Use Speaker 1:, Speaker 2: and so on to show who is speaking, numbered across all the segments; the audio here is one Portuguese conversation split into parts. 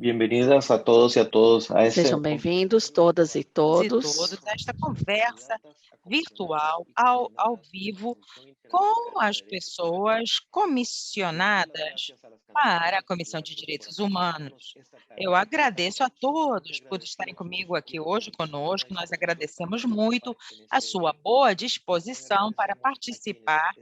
Speaker 1: Bienvenidas a todos y a todos a
Speaker 2: Sejam bem-vindos, todas e todos,
Speaker 3: a esta conversa virtual, ao vivo, com as pessoas comissionadas para a Comissão de Direitos Humanos. Eu agradeço a todos por estarem comigo aqui hoje, conosco. Nós agradecemos muito a sua boa disposição para participar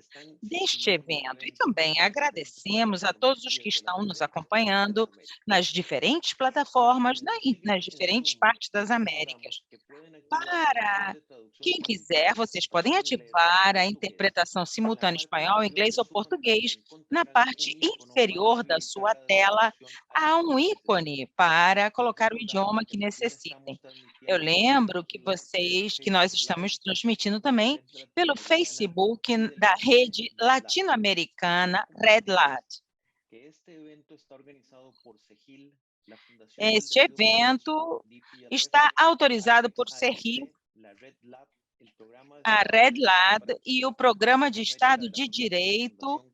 Speaker 3: deste evento e também agradecemos a todos os que estão nos acompanhando nas diferentes plataformas, nas diferentes partes das Américas. Para quem quiser, vocês podem ativar a interpretação simultânea espanhol, inglês ou português. Na parte inferior da sua tela, há um ícone para colocar o idioma que necessitem. Eu lembro que nós estamos transmitindo também pelo Facebook da rede latino-americana Red Lat. Este evento está autorizado por CERRI, a Red Lab e o Programa de Estado de Direito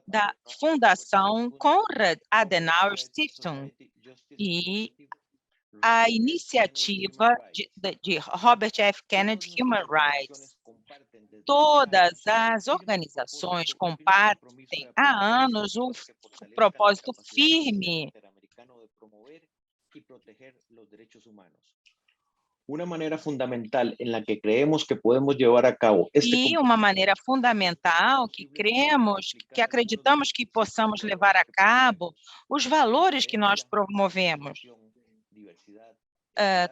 Speaker 3: da Fundação Konrad Adenauer Stiftung e a iniciativa de Robert F. Kennedy Human Rights. Todas as organizações compartilham há anos o propósito firme
Speaker 1: una manera fundamental en la que creemos que podemos llevar a cabo
Speaker 3: e uma maneira fundamental que acreditamos que possamos levar a cabo os valores que nós promovemos.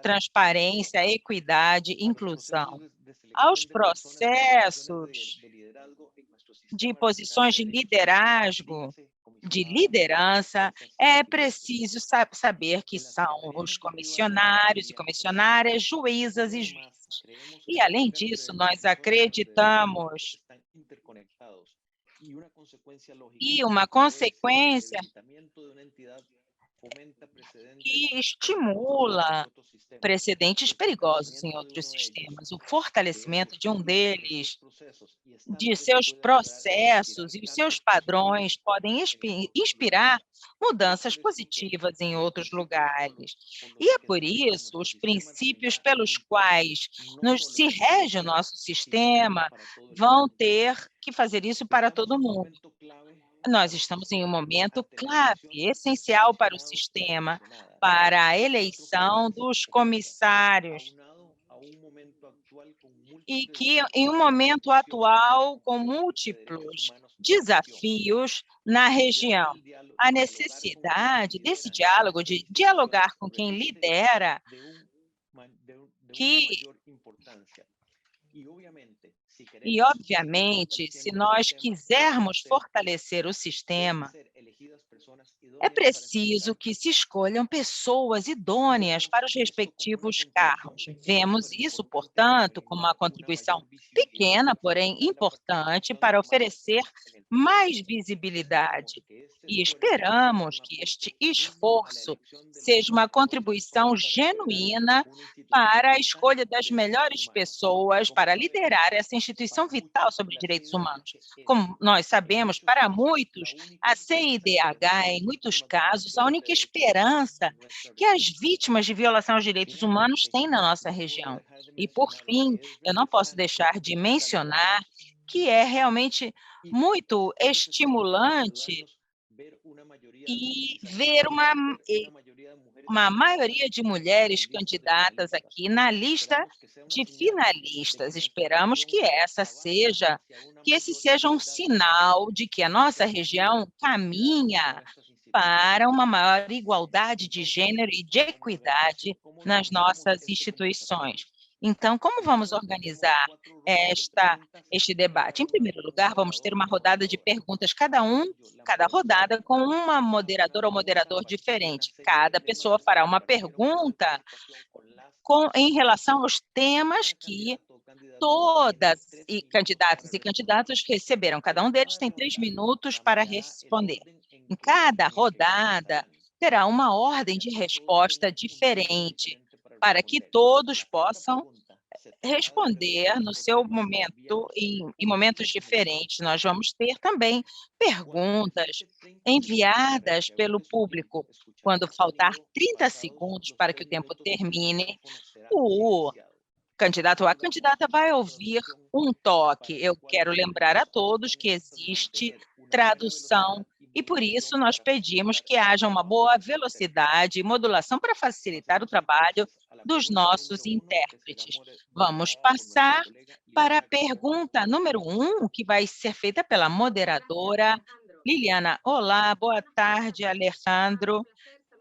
Speaker 3: Transparência, equidade, inclusão. Aos processos de posições de liderazgo, de liderança, é preciso saber que são os comissionários e comissionárias, juízas e juízes. E, além disso, nós acreditamos e uma consequência que estimula precedentes perigosos em outros sistemas. O fortalecimento de um deles, de seus processos e os seus padrões podem inspirar mudanças positivas em outros lugares. E é por isso os princípios pelos quais se rege o nosso sistema vão ter que fazer isso para todo mundo. Nós estamos em um momento clave, essencial para o sistema, para a eleição dos comissários, e que, em um momento atual, com múltiplos desafios na região, a necessidade desse diálogo, de dialogar com quem lidera, E, obviamente, se nós quisermos fortalecer o sistema, é preciso que se escolham pessoas idôneas para os respectivos cargos. Vemos isso, portanto, como uma contribuição pequena, porém importante, para oferecer mais visibilidade. E esperamos que este esforço seja uma contribuição genuína para a escolha das melhores pessoas para liderar essa instituição vital sobre direitos humanos. Como nós sabemos, para muitos, a CIDH, em muitos casos, a única esperança que as vítimas de violação aos direitos humanos têm na nossa região. E, por fim, eu não posso deixar de mencionar que é realmente muito estimulante e ver uma maioria de mulheres candidatas aqui na lista de finalistas. Esperamos que esse seja um sinal de que a nossa região caminha para uma maior igualdade de gênero e de equidade nas nossas instituições. Então, como vamos organizar este debate? Em primeiro lugar, vamos ter uma rodada de perguntas, cada rodada com uma moderadora ou moderador diferente. Cada pessoa fará uma pergunta em relação aos temas que todas e candidatas e candidatos receberam. Cada um deles tem 3 minutos para responder. Em cada rodada, terá uma ordem de resposta diferente, para que todos possam responder no seu momento, em momentos diferentes. Nós vamos ter também perguntas enviadas pelo público. Quando faltar 30 segundos para que o tempo termine, o candidato ou a candidata vai ouvir um toque. Eu quero lembrar a todos que existe tradução e, por isso, nós pedimos que haja uma boa velocidade e modulação para facilitar o trabalho dos nossos intérpretes. Vamos passar para a pergunta número 1, que vai ser feita pela moderadora Liliana. Olá, boa tarde, Alejandro.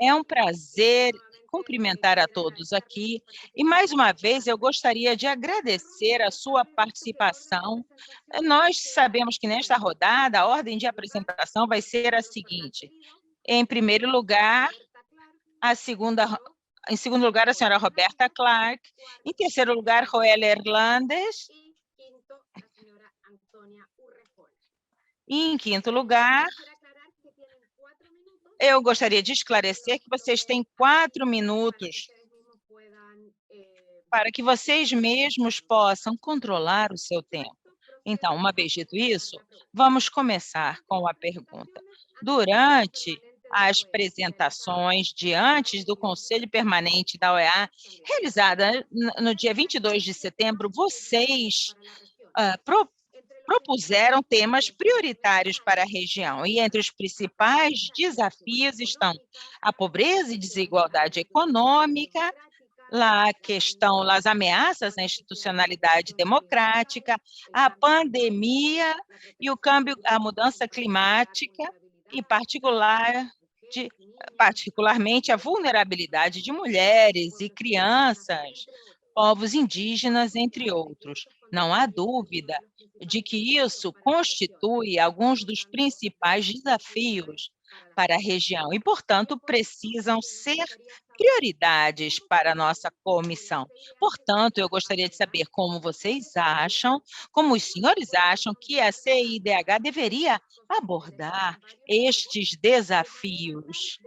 Speaker 3: É um prazer cumprimentar a todos aqui. E, mais uma vez, eu gostaria de agradecer a sua participação. Nós sabemos que, nesta rodada, a ordem de apresentação vai ser a seguinte. Em primeiro lugar, em segundo lugar, a senhora Roberta Clark. Em terceiro lugar, Joel Erlandes. E, em quinto lugar, eu gostaria de esclarecer que vocês têm 4 minutos para que vocês mesmos possam controlar o seu tempo. Então, uma vez dito isso, vamos começar com a pergunta. Durante as apresentações de antes do Conselho Permanente da OEA, realizada no dia 22 de setembro, vocês propuseram temas prioritários para a região, e entre os principais desafios estão a pobreza e desigualdade econômica, as ameaças à institucionalidade democrática, a pandemia e o câmbio, a mudança climática, e particularmente a vulnerabilidade de mulheres e crianças, povos indígenas, entre outros. Não há dúvida de que isso constitui alguns dos principais desafios para a região e, portanto, precisam ser prioridades para a nossa comissão. Portanto, eu gostaria de saber como os senhores acham que a CIDH deveria abordar estes desafios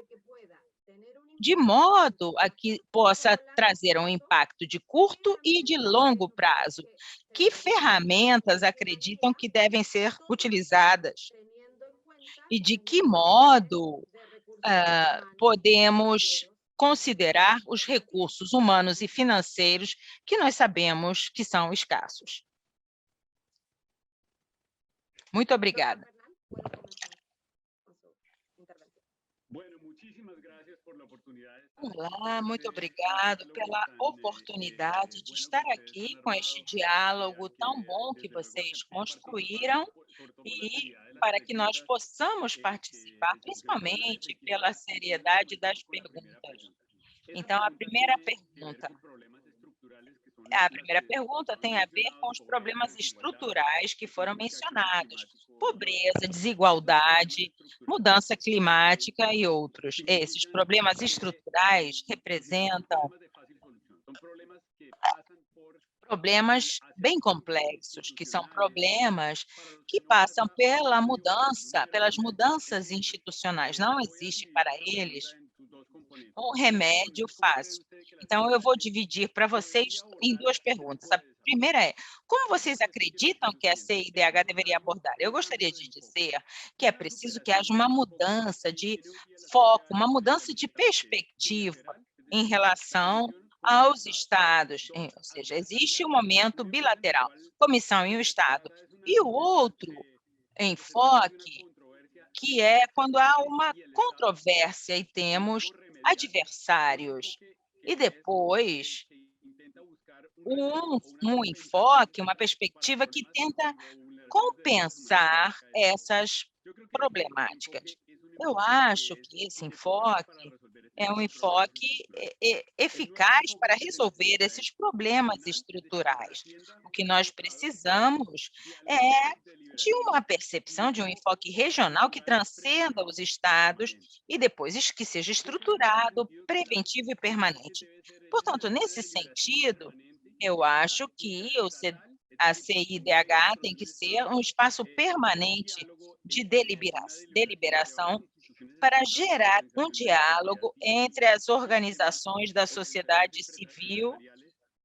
Speaker 3: de modo a que possa trazer um impacto de curto e de longo prazo. Que ferramentas acreditam que devem ser utilizadas? E de que modo podemos considerar os recursos humanos e financeiros que nós sabemos que são escassos? Muito obrigada. Olá, muito obrigado pela oportunidade de estar aqui com este diálogo tão bom que vocês construíram e para que nós possamos participar, principalmente pela seriedade das perguntas. Então, a primeira pergunta tem a ver com os problemas estruturais que foram mencionados: pobreza, desigualdade, mudança climática e outros. Esses problemas estruturais representam problemas bem complexos, que são problemas que passam pelas mudanças institucionais. Não existe para eles um remédio fácil. Então, eu vou dividir para vocês em 2 perguntas. A primeira é: como vocês acreditam que a CIDH deveria abordar? Eu gostaria de dizer que é preciso que haja uma mudança de foco, uma mudança de perspectiva em relação aos estados, ou seja, existe um momento bilateral, comissão e o estado, e o outro enfoque, que é quando há uma controvérsia e temos adversários, e depois um enfoque, uma perspectiva que tenta compensar essas problemáticas. Eu acho que esse enfoque é um enfoque eficaz para resolver esses problemas estruturais. O que nós precisamos é de uma percepção, de um enfoque regional que transcenda os estados e depois que seja estruturado, preventivo e permanente. Portanto, nesse sentido, eu acho que a CIDH tem que ser um espaço permanente de deliberação para gerar um diálogo entre as organizações da sociedade civil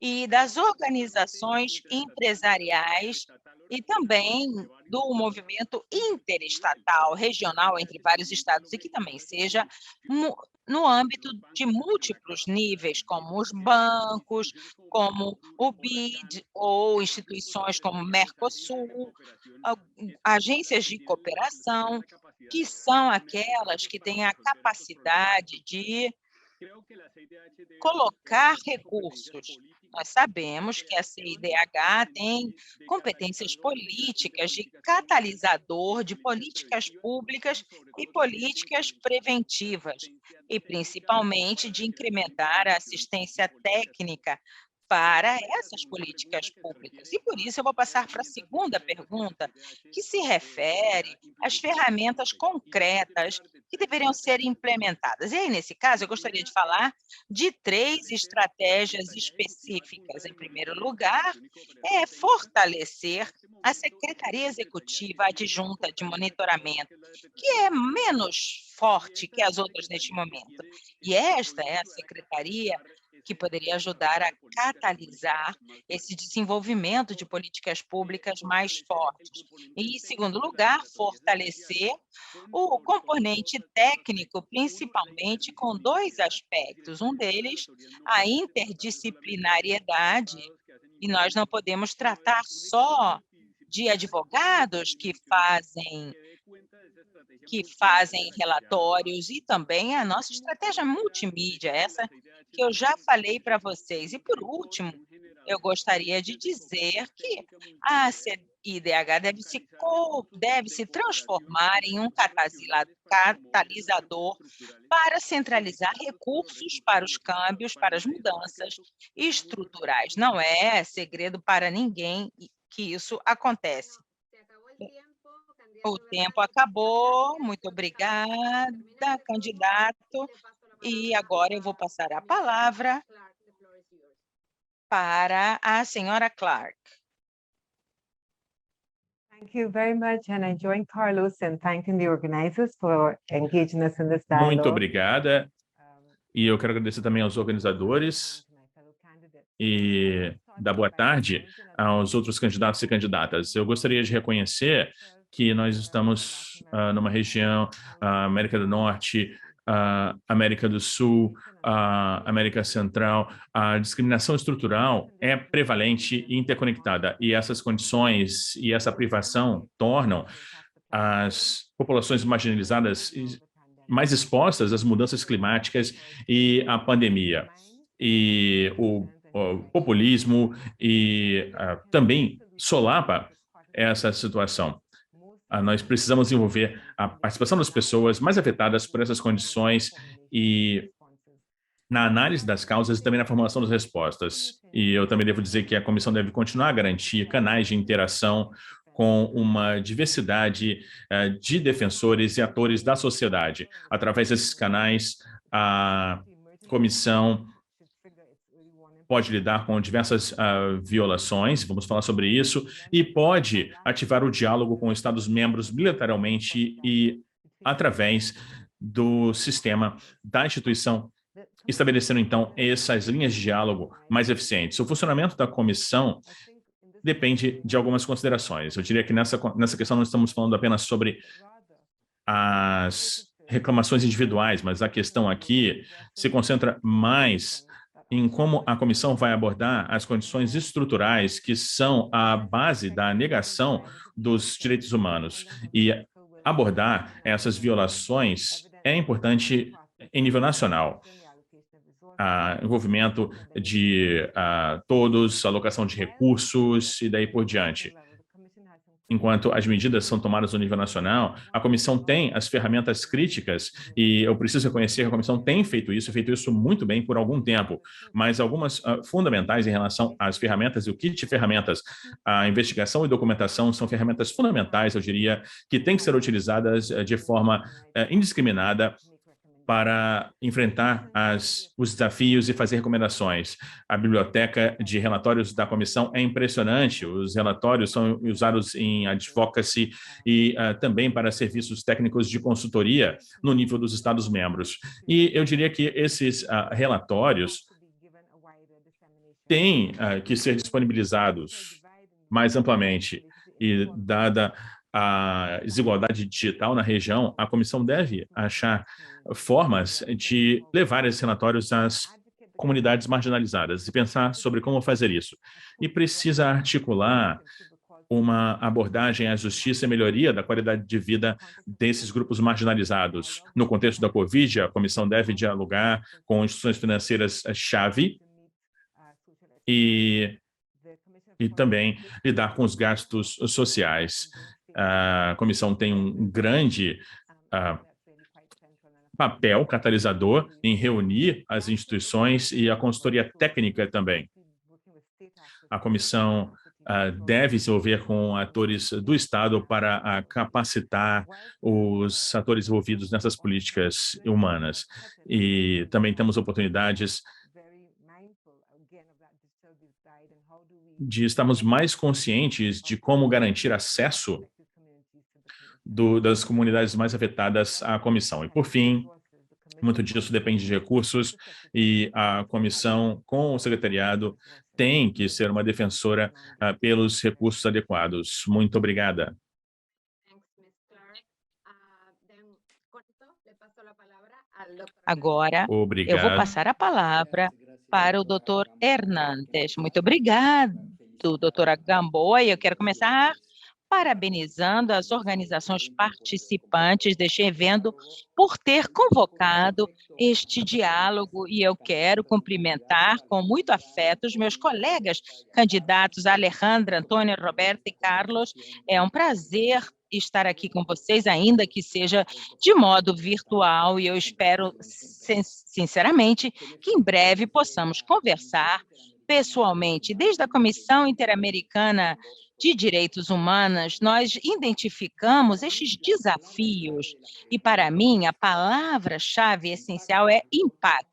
Speaker 3: e das organizações empresariais e também do movimento interestatal, regional, entre vários estados, e que também seja no âmbito de múltiplos níveis, como os bancos, como o BID, ou instituições como o Mercosul, agências de cooperação, que são aquelas que têm a capacidade de colocar recursos. Nós sabemos que a CIDH tem competências políticas de catalisador de políticas públicas e políticas preventivas, e principalmente de incrementar a assistência técnica para essas políticas públicas. E por isso eu vou passar para a segunda pergunta, que se refere às ferramentas concretas que deveriam ser implementadas. E aí, nesse caso, eu gostaria de falar de 3 estratégias específicas. Em primeiro lugar, é fortalecer a Secretaria Executiva Adjunta de Monitoramento, que é menos forte que as outras neste momento. E esta é a secretaria que poderia ajudar a catalisar esse desenvolvimento de políticas públicas mais fortes. E, em segundo lugar, fortalecer o componente técnico, principalmente com 2 aspectos. Um deles, a interdisciplinariedade, e nós não podemos tratar só de advogados que fazem relatórios, e também a nossa estratégia multimídia, essa que eu já falei para vocês. E, por último, eu gostaria de dizer que a CIDH deve se transformar em um catalisador para centralizar recursos para os câmbios, para as mudanças estruturais. Não é segredo para ninguém que isso acontece. O tempo acabou, muito obrigada, candidato. E agora eu vou passar a palavra para a senhora Clark.
Speaker 4: Thank you very much, and I join Carlos in thanking the organizers for engaging us in this dialogue.
Speaker 5: Muito obrigada. E eu quero agradecer também aos organizadores e dar boa tarde aos outros candidatos e candidatas. Eu gostaria de reconhecer que nós estamos numa região, América do Norte, América do Sul, América Central. A discriminação estrutural é prevalente e interconectada, e essas condições e essa privação tornam as populações marginalizadas mais expostas às mudanças climáticas e à pandemia. E o populismo também solapa essa situação. Nós precisamos desenvolver a participação das pessoas mais afetadas por essas condições e na análise das causas e também na formulação das respostas. E eu também devo dizer que a comissão deve continuar a garantir canais de interação com uma diversidade de defensores e atores da sociedade. Através desses canais, a comissão pode lidar com diversas violações, vamos falar sobre isso, e pode ativar o diálogo com Estados-membros bilateralmente e através do sistema da instituição, estabelecendo, então, essas linhas de diálogo mais eficientes. O funcionamento da comissão depende de algumas considerações. Eu diria que nessa questão não estamos falando apenas sobre as reclamações individuais, mas a questão aqui se concentra mais em como a comissão vai abordar as condições estruturais que são a base da negação dos direitos humanos. E abordar essas violações é importante em nível nacional. Envolvimento de todos, alocação de recursos e daí por diante. Enquanto as medidas são tomadas no nível nacional, a comissão tem as ferramentas críticas, e eu preciso reconhecer que a comissão tem feito isso muito bem por algum tempo, mas algumas fundamentais em relação às ferramentas e o kit de ferramentas, a investigação e documentação são ferramentas fundamentais, eu diria, que têm que ser utilizadas de forma indiscriminada para enfrentar os desafios e fazer recomendações. A biblioteca de relatórios da comissão é impressionante. Os relatórios são usados em advocacy e também para serviços técnicos de consultoria no nível dos Estados-membros. E eu diria que esses relatórios têm que ser disponibilizados mais amplamente. E, dada a desigualdade digital na região, a comissão deve achar formas de levar esses relatórios às comunidades marginalizadas e pensar sobre como fazer isso. E precisa articular uma abordagem à justiça e melhoria da qualidade de vida desses grupos marginalizados. No contexto da Covid, a comissão deve dialogar com instituições financeiras-chave e também lidar com os gastos sociais. A comissão tem um grande papel catalisador em reunir as instituições e a consultoria técnica também. A comissão deve se envolver com atores do Estado para capacitar os atores envolvidos nessas políticas humanas. E também temos oportunidades de estarmos mais conscientes de como garantir acesso das comunidades mais afetadas à comissão. E, por fim, muito disso depende de recursos e a comissão, com o secretariado, tem que ser uma defensora pelos recursos adequados. Muito obrigada.
Speaker 3: Agora,
Speaker 5: Obrigado.
Speaker 3: eu vou passar a palavra para o Dr. Hernandes. Muito obrigado, doutora Gamboa. Eu quero começar parabenizando as organizações participantes deste evento por ter convocado este diálogo, e eu quero cumprimentar com muito afeto os meus colegas candidatos Alejandra, Antônia, Roberta e Carlos. É um prazer estar aqui com vocês, ainda que seja de modo virtual, e eu espero, sinceramente, que em breve possamos conversar pessoalmente. Desde a Comissão Interamericana de Direitos Humanos, nós identificamos estes desafios e, para mim, a palavra-chave essencial é impacto.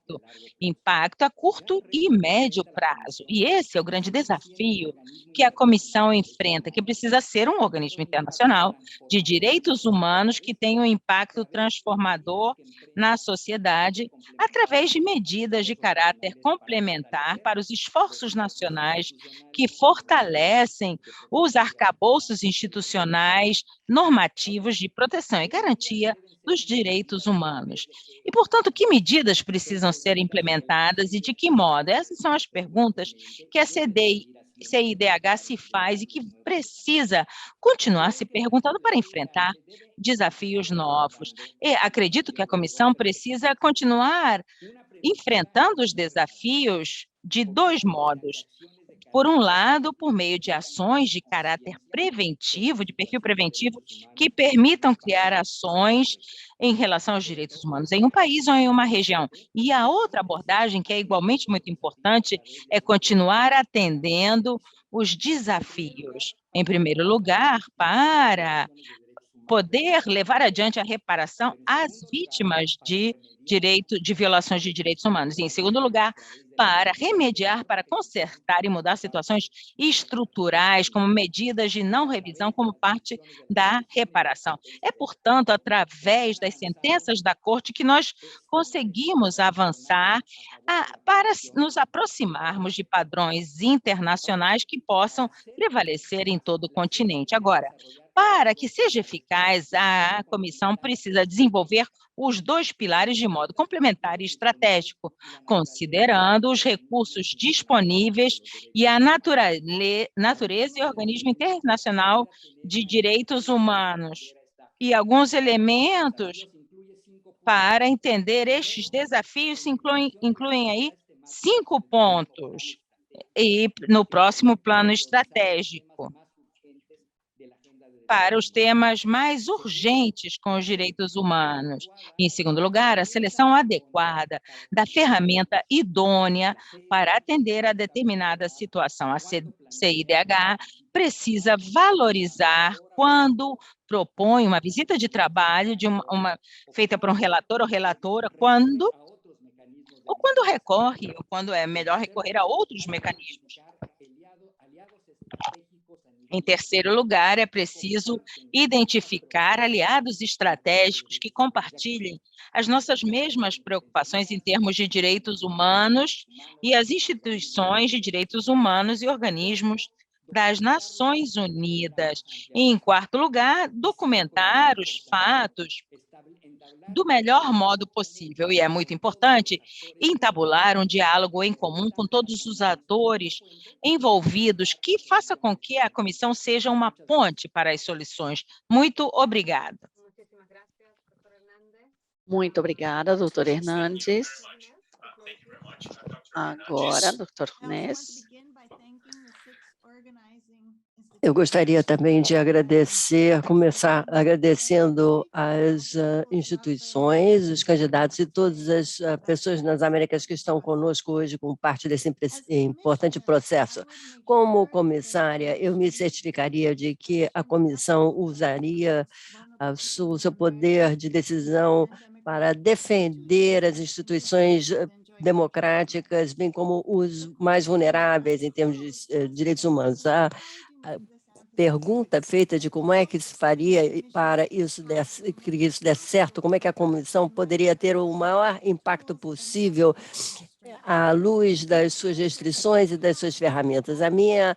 Speaker 3: Impacto a curto e médio prazo. E esse é o grande desafio que a comissão enfrenta, que precisa ser um organismo internacional de direitos humanos que tenha um impacto transformador na sociedade através de medidas de caráter complementar para os esforços nacionais que fortalecem os arcabouços institucionais normativos de proteção e garantia dos direitos humanos. E, portanto, que medidas precisam ser implementadas e de que modo? Essas são as perguntas que a CIDH se faz e que precisa continuar se perguntando para enfrentar desafios novos. E acredito que a comissão precisa continuar enfrentando os desafios de dois modos. Por um lado, por meio de ações de caráter preventivo, de perfil preventivo, que permitam criar ações em relação aos direitos humanos em um país ou em uma região. E a outra abordagem, que é igualmente muito importante, é continuar atendendo os desafios. Em primeiro lugar, para poder levar adiante a reparação às vítimas de violações de direitos humanos. E, em segundo lugar, para remediar, para consertar e mudar situações estruturais, como medidas de não revisão, como parte da reparação. É, portanto, através das sentenças da Corte que nós conseguimos avançar para nos aproximarmos de padrões internacionais que possam prevalecer em todo o continente. Agora, para que seja eficaz, a comissão precisa desenvolver os dois pilares de modo complementar e estratégico, considerando os recursos disponíveis e a natureza e organismo internacional de direitos humanos. E alguns elementos para entender estes desafios incluem aí 5 pontos e no próximo plano estratégico, para os temas mais urgentes com os direitos humanos. Em segundo lugar, a seleção adequada da ferramenta idônea para atender a determinada situação. A CIDH precisa valorizar quando propõe uma visita de trabalho feita por um relator ou relatora, quando recorre, ou quando é melhor recorrer a outros mecanismos. Em terceiro lugar, é preciso identificar aliados estratégicos que compartilhem as nossas mesmas preocupações em termos de direitos humanos e as instituições de direitos humanos e organismos das Nações Unidas. E, em quarto lugar, documentar os fatos do melhor modo possível. E é muito importante entabular um diálogo em comum com todos os atores envolvidos, que faça com que a comissão seja uma ponte para as soluções. Muito obrigada.
Speaker 2: Muito obrigada, doutor Hernandes. Agora, doutor Ness.
Speaker 6: Eu gostaria também de começar agradecendo as instituições, os candidatos e todas as pessoas nas Américas que estão conosco hoje como parte desse importante processo. Como comissária, eu me certificaria de que a comissão usaria o seu poder de decisão para defender as instituições democráticas, bem como os mais vulneráveis em termos de direitos humanos. A pergunta feita de como é que se faria para que isso desse certo, como é que a comissão poderia ter o maior impacto possível à luz das suas restrições e das suas ferramentas. A minha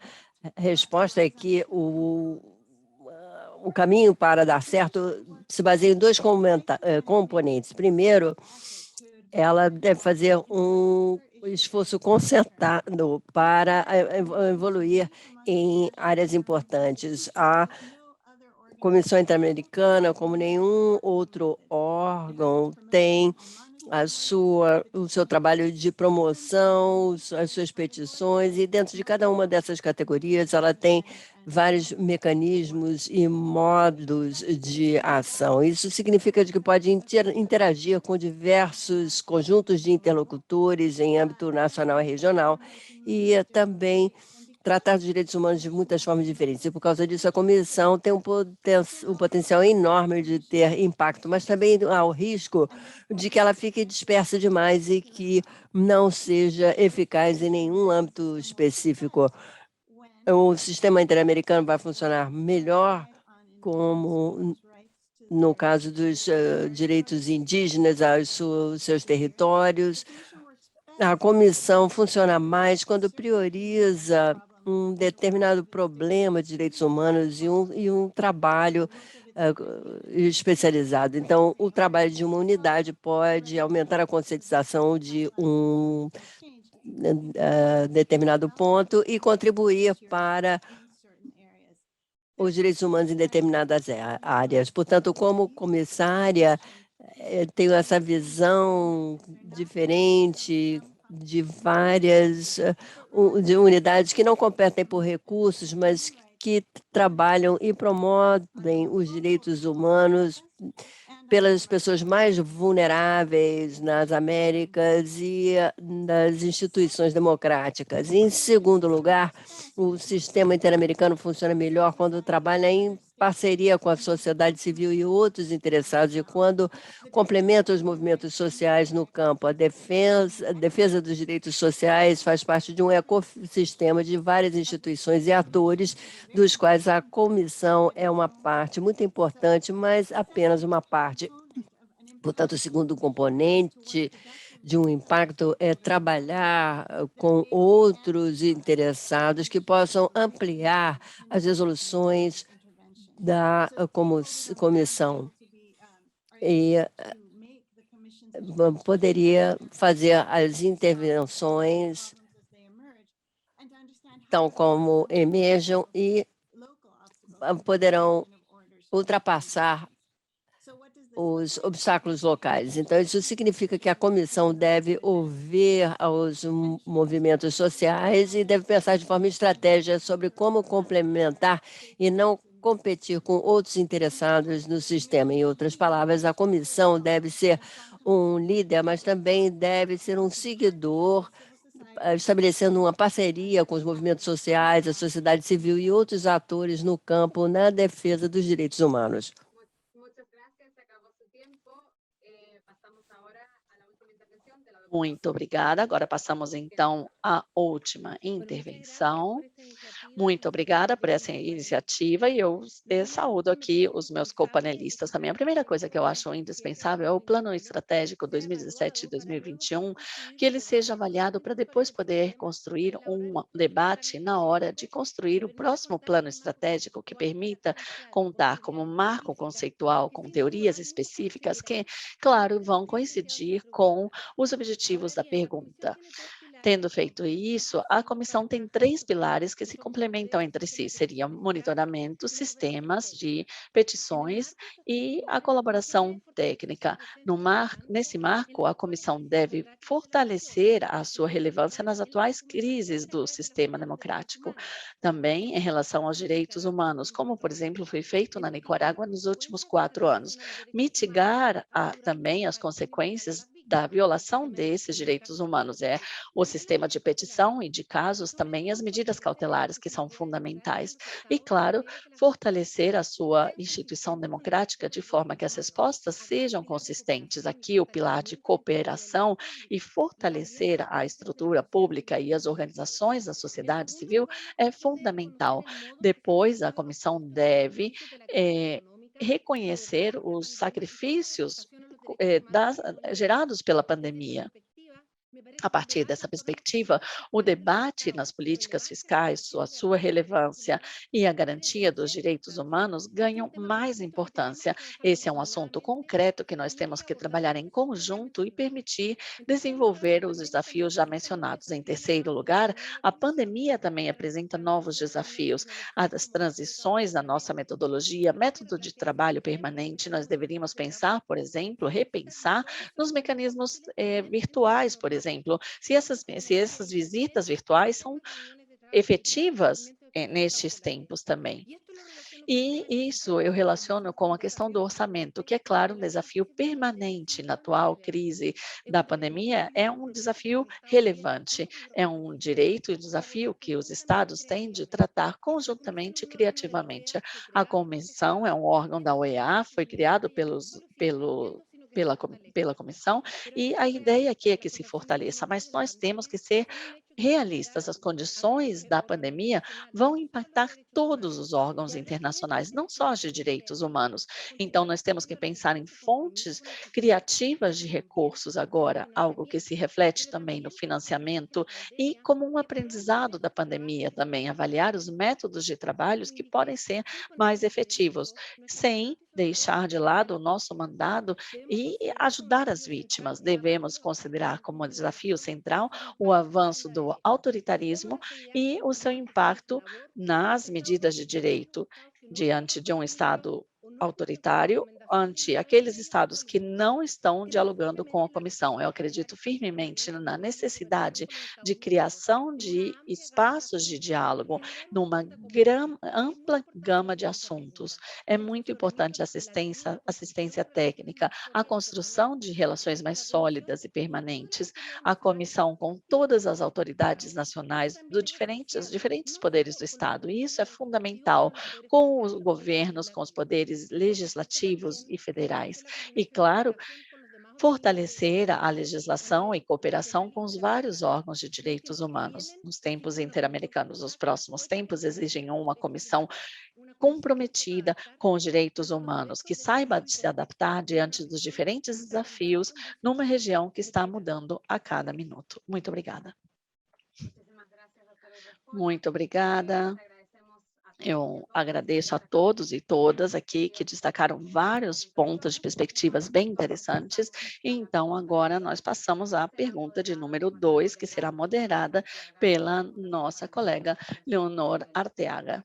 Speaker 6: resposta é que o caminho para dar certo se baseia em dois componentes. Primeiro, ela deve fazer um esforço concentrado para evoluir em áreas importantes. A Comissão Interamericana, como nenhum outro órgão, tem o seu trabalho de promoção, as suas petições, e dentro de cada uma dessas categorias ela tem vários mecanismos e modos de ação. Isso significa que pode interagir com diversos conjuntos de interlocutores em âmbito nacional e regional, e também tratar os direitos humanos de muitas formas diferentes. E, por causa disso, a comissão tem um potencial enorme de ter impacto, mas também há o risco de que ela fique dispersa demais e que não seja eficaz em nenhum âmbito específico. O sistema interamericano vai funcionar melhor, como no caso dos direitos indígenas aos seus territórios. A comissão funciona mais quando prioriza um determinado problema de direitos humanos e um trabalho especializado. Então, o trabalho de uma unidade pode aumentar a conscientização de um determinado ponto e contribuir para os direitos humanos em determinadas áreas. Portanto, como comissária, tenho essa visão diferente de várias de unidades que não competem por recursos, mas que trabalham e promovem os direitos humanos pelas pessoas mais vulneráveis nas Américas e nas instituições democráticas. Em segundo lugar, o sistema interamericano funciona melhor quando trabalha em parceria com a sociedade civil e outros interessados, e quando complementa os movimentos sociais no campo. A defesa dos direitos sociais faz parte de um ecossistema de várias instituições e atores, dos quais a comissão é uma parte muito importante, mas apenas uma parte. Portanto, o segundo componente de um impacto é trabalhar com outros interessados que possam ampliar as resoluções da comissão e poderia fazer as intervenções tal como emerjam e poderão ultrapassar os obstáculos locais. Então, isso significa que a comissão deve ouvir aos movimentos sociais e deve pensar de forma estratégica sobre como complementar e não competir com outros interessados no sistema. Em outras palavras, a comissão deve ser um líder, mas também deve ser um seguidor, estabelecendo uma parceria com os movimentos sociais, a sociedade civil e outros atores no campo na defesa dos direitos humanos.
Speaker 2: Muito obrigada. Agora passamos, então, à última intervenção. Muito obrigada por essa iniciativa e eu saúdo aqui os meus copanelistas também. A primeira coisa que eu acho indispensável é o plano estratégico 2017 e 2021, que ele seja avaliado para depois poder construir um debate na hora de construir o próximo plano estratégico que permita contar como marco conceitual com teorias específicas que, claro, vão coincidir com os objetivos da pergunta. Tendo feito isso, a comissão tem 3 pilares que se complementam entre si, seriam monitoramento, sistemas de petições e a colaboração técnica. Nesse marco, a comissão deve fortalecer a sua relevância nas atuais crises do sistema democrático, também em relação aos direitos humanos, como, por exemplo, foi feito na Nicarágua nos últimos 4 anos. Mitigar também as consequências da violação desses direitos humanos, o sistema de petição e de casos, também as medidas cautelares que são fundamentais. E, claro, fortalecer a sua instituição democrática de forma que as respostas sejam consistentes. Aqui, o pilar de cooperação e fortalecer a estrutura pública e as organizações da sociedade civil é fundamental. Depois, a comissão deve reconhecer os sacrifícios gerados pela pandemia. A partir dessa perspectiva, o debate nas políticas fiscais, a sua relevância e a garantia dos direitos humanos ganham mais importância. Esse é um assunto concreto que nós temos que trabalhar em conjunto e permitir desenvolver os desafios já mencionados. Em terceiro lugar, a pandemia também apresenta novos desafios. As transições na nossa metodologia, método de trabalho permanente, nós deveríamos pensar, por exemplo, repensar nos mecanismos virtuais, por exemplo, se essas visitas virtuais são efetivas nestes tempos também. E isso eu relaciono com a questão do orçamento, que é, claro, um desafio permanente na atual crise da pandemia, é um desafio relevante, é um direito e desafio que os estados têm de tratar conjuntamente e criativamente. A comissão é um órgão da OEA, foi criado pela comissão, e a ideia aqui é que se fortaleça, mas nós temos que ser realistas. As condições da pandemia vão impactar todos os órgãos internacionais, não só os de direitos humanos. Então, nós temos que pensar em fontes criativas de recursos agora, algo que se reflete também no financiamento e como um aprendizado da pandemia também, avaliar os métodos de trabalhos que podem ser mais efetivos, sem deixar de lado o nosso mandado e ajudar as vítimas. Devemos considerar como desafio central o avanço do autoritarismo e o seu impacto nas medidas de direito diante de um Estado autoritário, ante aqueles estados que não estão dialogando com a comissão. Eu acredito firmemente na necessidade de criação de espaços de diálogo numa ampla gama de assuntos. É muito importante a assistência técnica, a construção de relações mais sólidas e permanentes, a comissão com todas as autoridades nacionais dos diferentes poderes do Estado. E isso é fundamental, com os governos, com os poderes legislativos e federais. E, claro, fortalecer a legislação e cooperação com os vários órgãos de direitos humanos. Nos tempos interamericanos, os próximos tempos exigem uma comissão comprometida com os direitos humanos, que saiba se adaptar diante dos diferentes desafios numa região que está mudando a cada minuto. Muito obrigada. Muito obrigada. Eu agradeço a todos e todas aqui que destacaram vários pontos de perspectivas bem interessantes. E então, agora nós passamos à pergunta de número 2, que será moderada pela nossa colega Leonor Arteaga.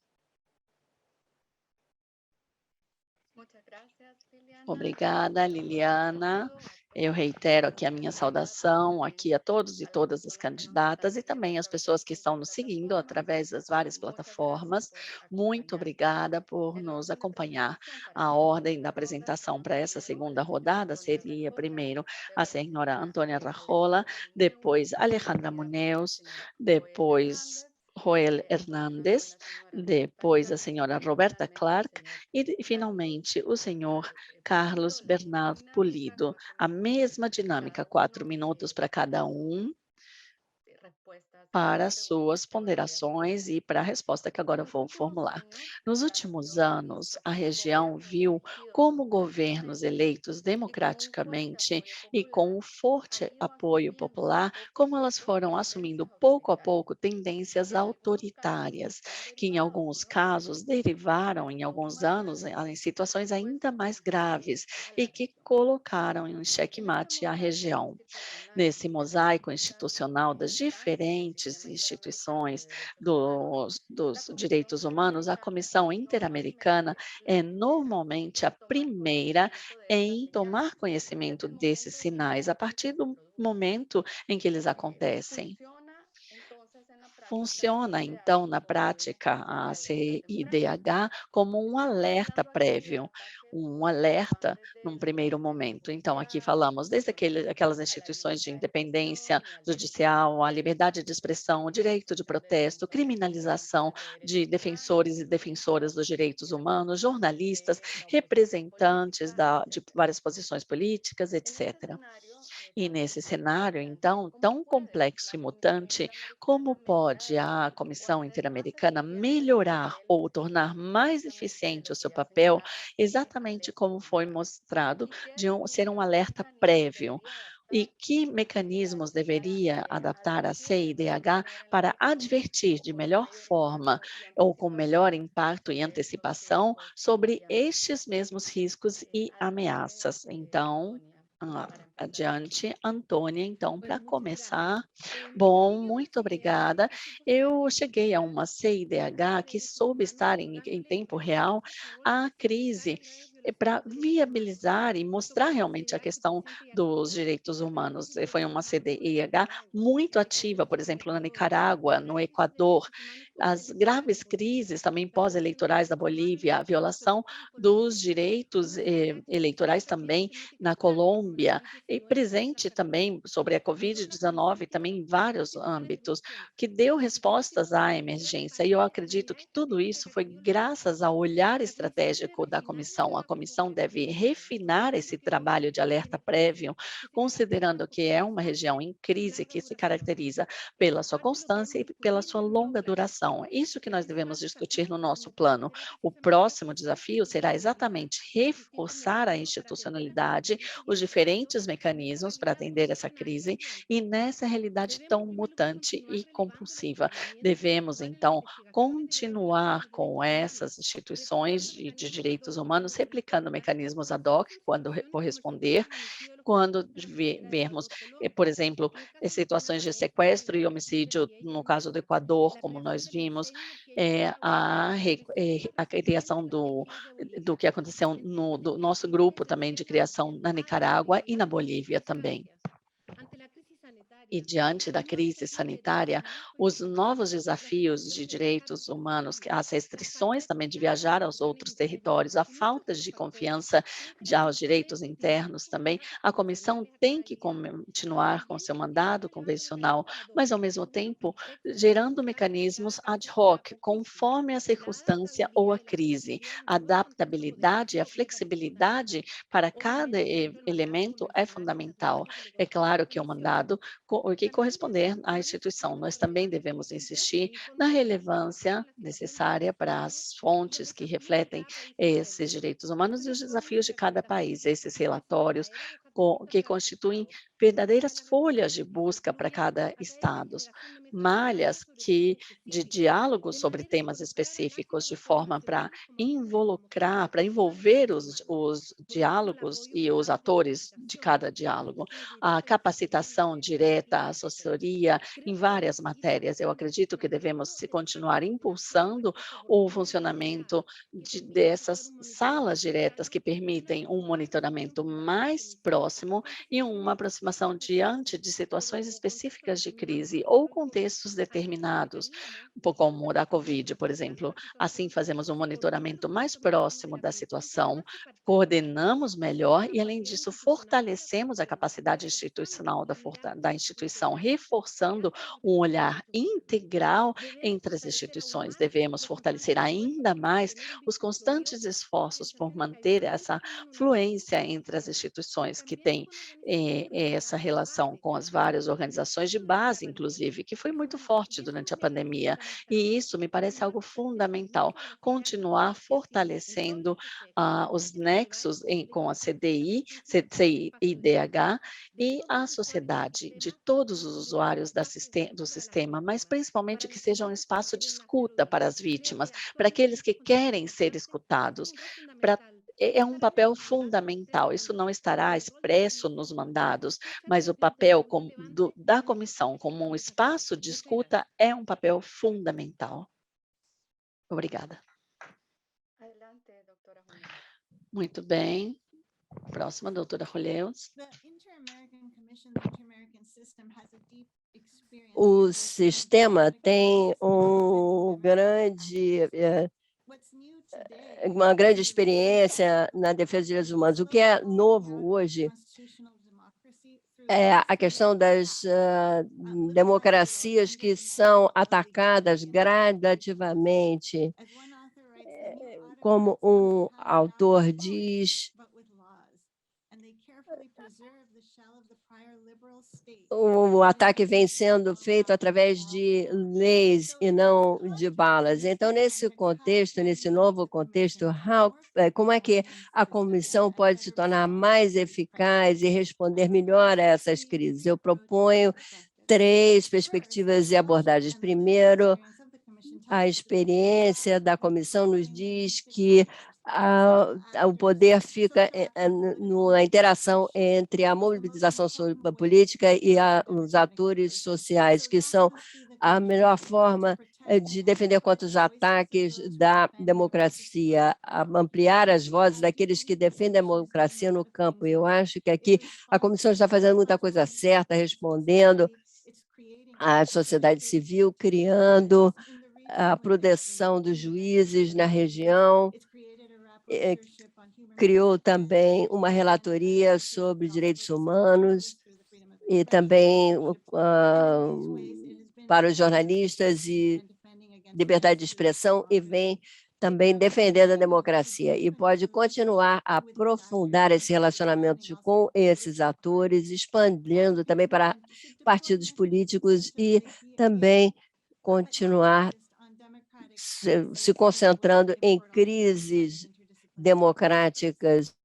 Speaker 2: Obrigada, Liliana. Eu reitero aqui a minha saudação aqui a todos e todas as candidatas e também as pessoas que estão nos seguindo através das várias plataformas. Muito obrigada por nos acompanhar. A ordem da apresentação para essa segunda rodada seria, primeiro, a senhora Antônia Rajola, depois Alejandra Muneus, depois Joel Hernández, depois a senhora Roberta Clark e, finalmente, o senhor Carlos Bernard Pulido. A mesma dinâmica, 4 minutos para cada um. para suas ponderações e para a resposta que agora eu vou formular. Nos últimos anos, a região viu como governos eleitos democraticamente e com um forte apoio popular, como elas foram assumindo pouco a pouco tendências autoritárias, que em alguns casos derivaram, em alguns anos, em situações ainda mais graves e que colocaram em xeque-mate a região. Nesse mosaico institucional das diferentes instituições dos direitos humanos, a Comissão Interamericana é normalmente a primeira em tomar conhecimento desses sinais a partir do momento em que eles acontecem. Funciona, então, na prática, a CIDH como um alerta prévio, um alerta num primeiro momento. Então, aqui falamos desde aquelas instituições de independência judicial, a liberdade de expressão, o direito de protesto, criminalização de defensores e defensoras dos direitos humanos, jornalistas, representantes de várias posições políticas, etc. E nesse cenário, então, tão complexo e mutante, como pode a Comissão Interamericana melhorar ou tornar mais eficiente o seu papel, exatamente como foi mostrado, de ser um alerta prévio? E que mecanismos deveria adaptar a CIDH para advertir de melhor forma ou com melhor impacto e antecipação sobre estes mesmos riscos e ameaças? Então, adiante, Antônia, então, para começar. Bom, muito obrigada. Eu cheguei a uma CIDH que soube estar em tempo real a crise para viabilizar e mostrar realmente a questão dos direitos humanos. Foi uma CDIH muito ativa, por exemplo, na Nicarágua, no Equador, as graves crises também pós-eleitorais da Bolívia, a violação dos direitos eleitorais também na Colômbia, e presente também sobre a Covid-19, também em vários âmbitos, que deu respostas à emergência. E eu acredito que tudo isso foi graças ao olhar estratégico da comissão. A comissão deve refinar esse trabalho de alerta prévio, considerando que é uma região em crise que se caracteriza pela sua constância e pela sua longa duração. Isso que nós devemos discutir no nosso plano. O próximo desafio será exatamente reforçar a institucionalidade, os diferentes mecanismos para atender essa crise e nessa realidade tão mutante e compulsiva. Devemos, então, continuar com essas instituições de direitos humanos, replicando mecanismos ad hoc quando corresponder, quando vermos, por exemplo, situações de sequestro e homicídio, no caso do Equador, como nós vimos, a criação do que aconteceu do nosso grupo também de criação na Nicarágua e na Bolívia também. E diante da crise sanitária, os novos desafios de direitos humanos, as restrições também de viajar aos outros territórios, a falta de confiança aos direitos internos também, a comissão tem que continuar com seu mandado convencional, mas ao mesmo tempo gerando mecanismos ad hoc, conforme a circunstância ou a crise. A adaptabilidade e a flexibilidade para cada elemento é fundamental. É claro que o mandado que corresponder à instituição. Nós também devemos insistir na relevância necessária para as fontes que refletem esses direitos humanos e os desafios de cada país. Esses relatórios que constituem verdadeiras folhas de busca para cada estado, malhas de diálogo sobre temas específicos, de forma para involucrar, para envolver os diálogos e os atores de cada diálogo, a capacitação direta, a assessoria em várias matérias. Eu acredito que devemos continuar impulsando o funcionamento dessas salas diretas que permitem um monitoramento mais próximo e uma aproximação diante de situações específicas de crise ou contextos determinados, como o da Covid, por exemplo. Assim, fazemos um monitoramento mais próximo da situação, coordenamos melhor e, além disso, fortalecemos a capacidade institucional da instituição, reforçando um olhar integral entre as instituições. Devemos fortalecer ainda mais os constantes esforços por manter essa fluência entre as instituições, que tem essa relação com as várias organizações de base, inclusive, que foi muito forte durante a pandemia. E isso me parece algo fundamental, continuar fortalecendo os nexos com a CDI, CIDH e a sociedade, de todos os usuários do sistema, mas principalmente que seja um espaço de escuta para as vítimas, para aqueles que querem ser escutados, é um papel fundamental. Isso não estará expresso nos mandados, mas o papel da comissão como um espaço de escuta é um papel fundamental. Obrigada. Muito bem. Próxima, doutora Rolheus.
Speaker 6: O sistema tem uma grande experiência na defesa dos direitos humanos. O que é novo hoje é a questão das democracias que são atacadas gradativamente. Como um autor diz, o ataque vem sendo feito através de leis e não de balas. Então, nesse contexto, nesse novo contexto, como é que a comissão pode se tornar mais eficaz e responder melhor a essas crises? Eu proponho 3 perspectivas e abordagens. Primeiro, a experiência da comissão nos diz que o poder fica na interação entre a mobilização política e os atores sociais, que são a melhor forma de defender contra os ataques da democracia, ampliar as vozes daqueles que defendem a democracia no campo. Eu acho que aqui a comissão está fazendo muita coisa certa, respondendo à sociedade civil, criando a proteção dos juízes na região, criou também uma relatoria sobre direitos humanos e também para os jornalistas e liberdade de expressão, e vem também defendendo a democracia, e pode continuar a aprofundar esse relacionamento com esses atores, expandindo também para partidos políticos e também continuar se concentrando em crises democráticas.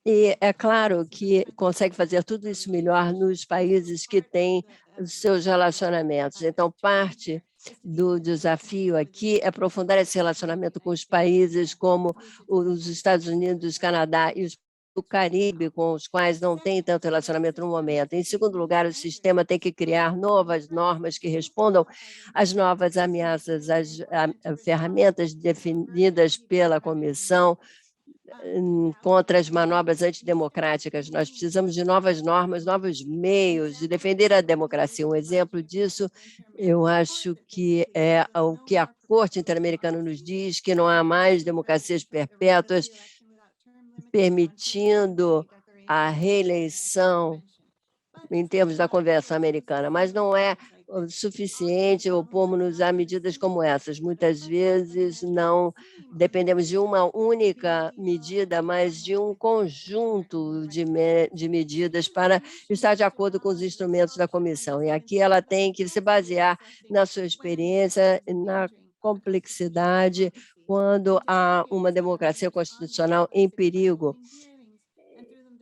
Speaker 6: E é claro que consegue fazer tudo isso melhor nos países que têm os seus relacionamentos. Então, parte do desafio aqui é aprofundar esse relacionamento com os países como os Estados Unidos, Canadá e os do Caribe, com os quais não tem tanto relacionamento no momento. Em segundo lugar, o sistema tem que criar novas normas que respondam às novas ameaças, às ferramentas definidas pela comissão contra as manobras antidemocráticas. Nós precisamos de novas normas, novos meios de defender a democracia. Um exemplo disso, eu acho que é o que a Corte Interamericana nos diz, que não há mais democracias perpétuas, permitindo a reeleição em termos da Convenção Americana, mas não é suficiente opomos-nos a medidas como essas. Muitas vezes não dependemos de uma única medida, mas de um conjunto de medidas para estar de acordo com os instrumentos da comissão. E aqui ela tem que se basear na sua experiência, na complexidade, quando há uma democracia constitucional em perigo,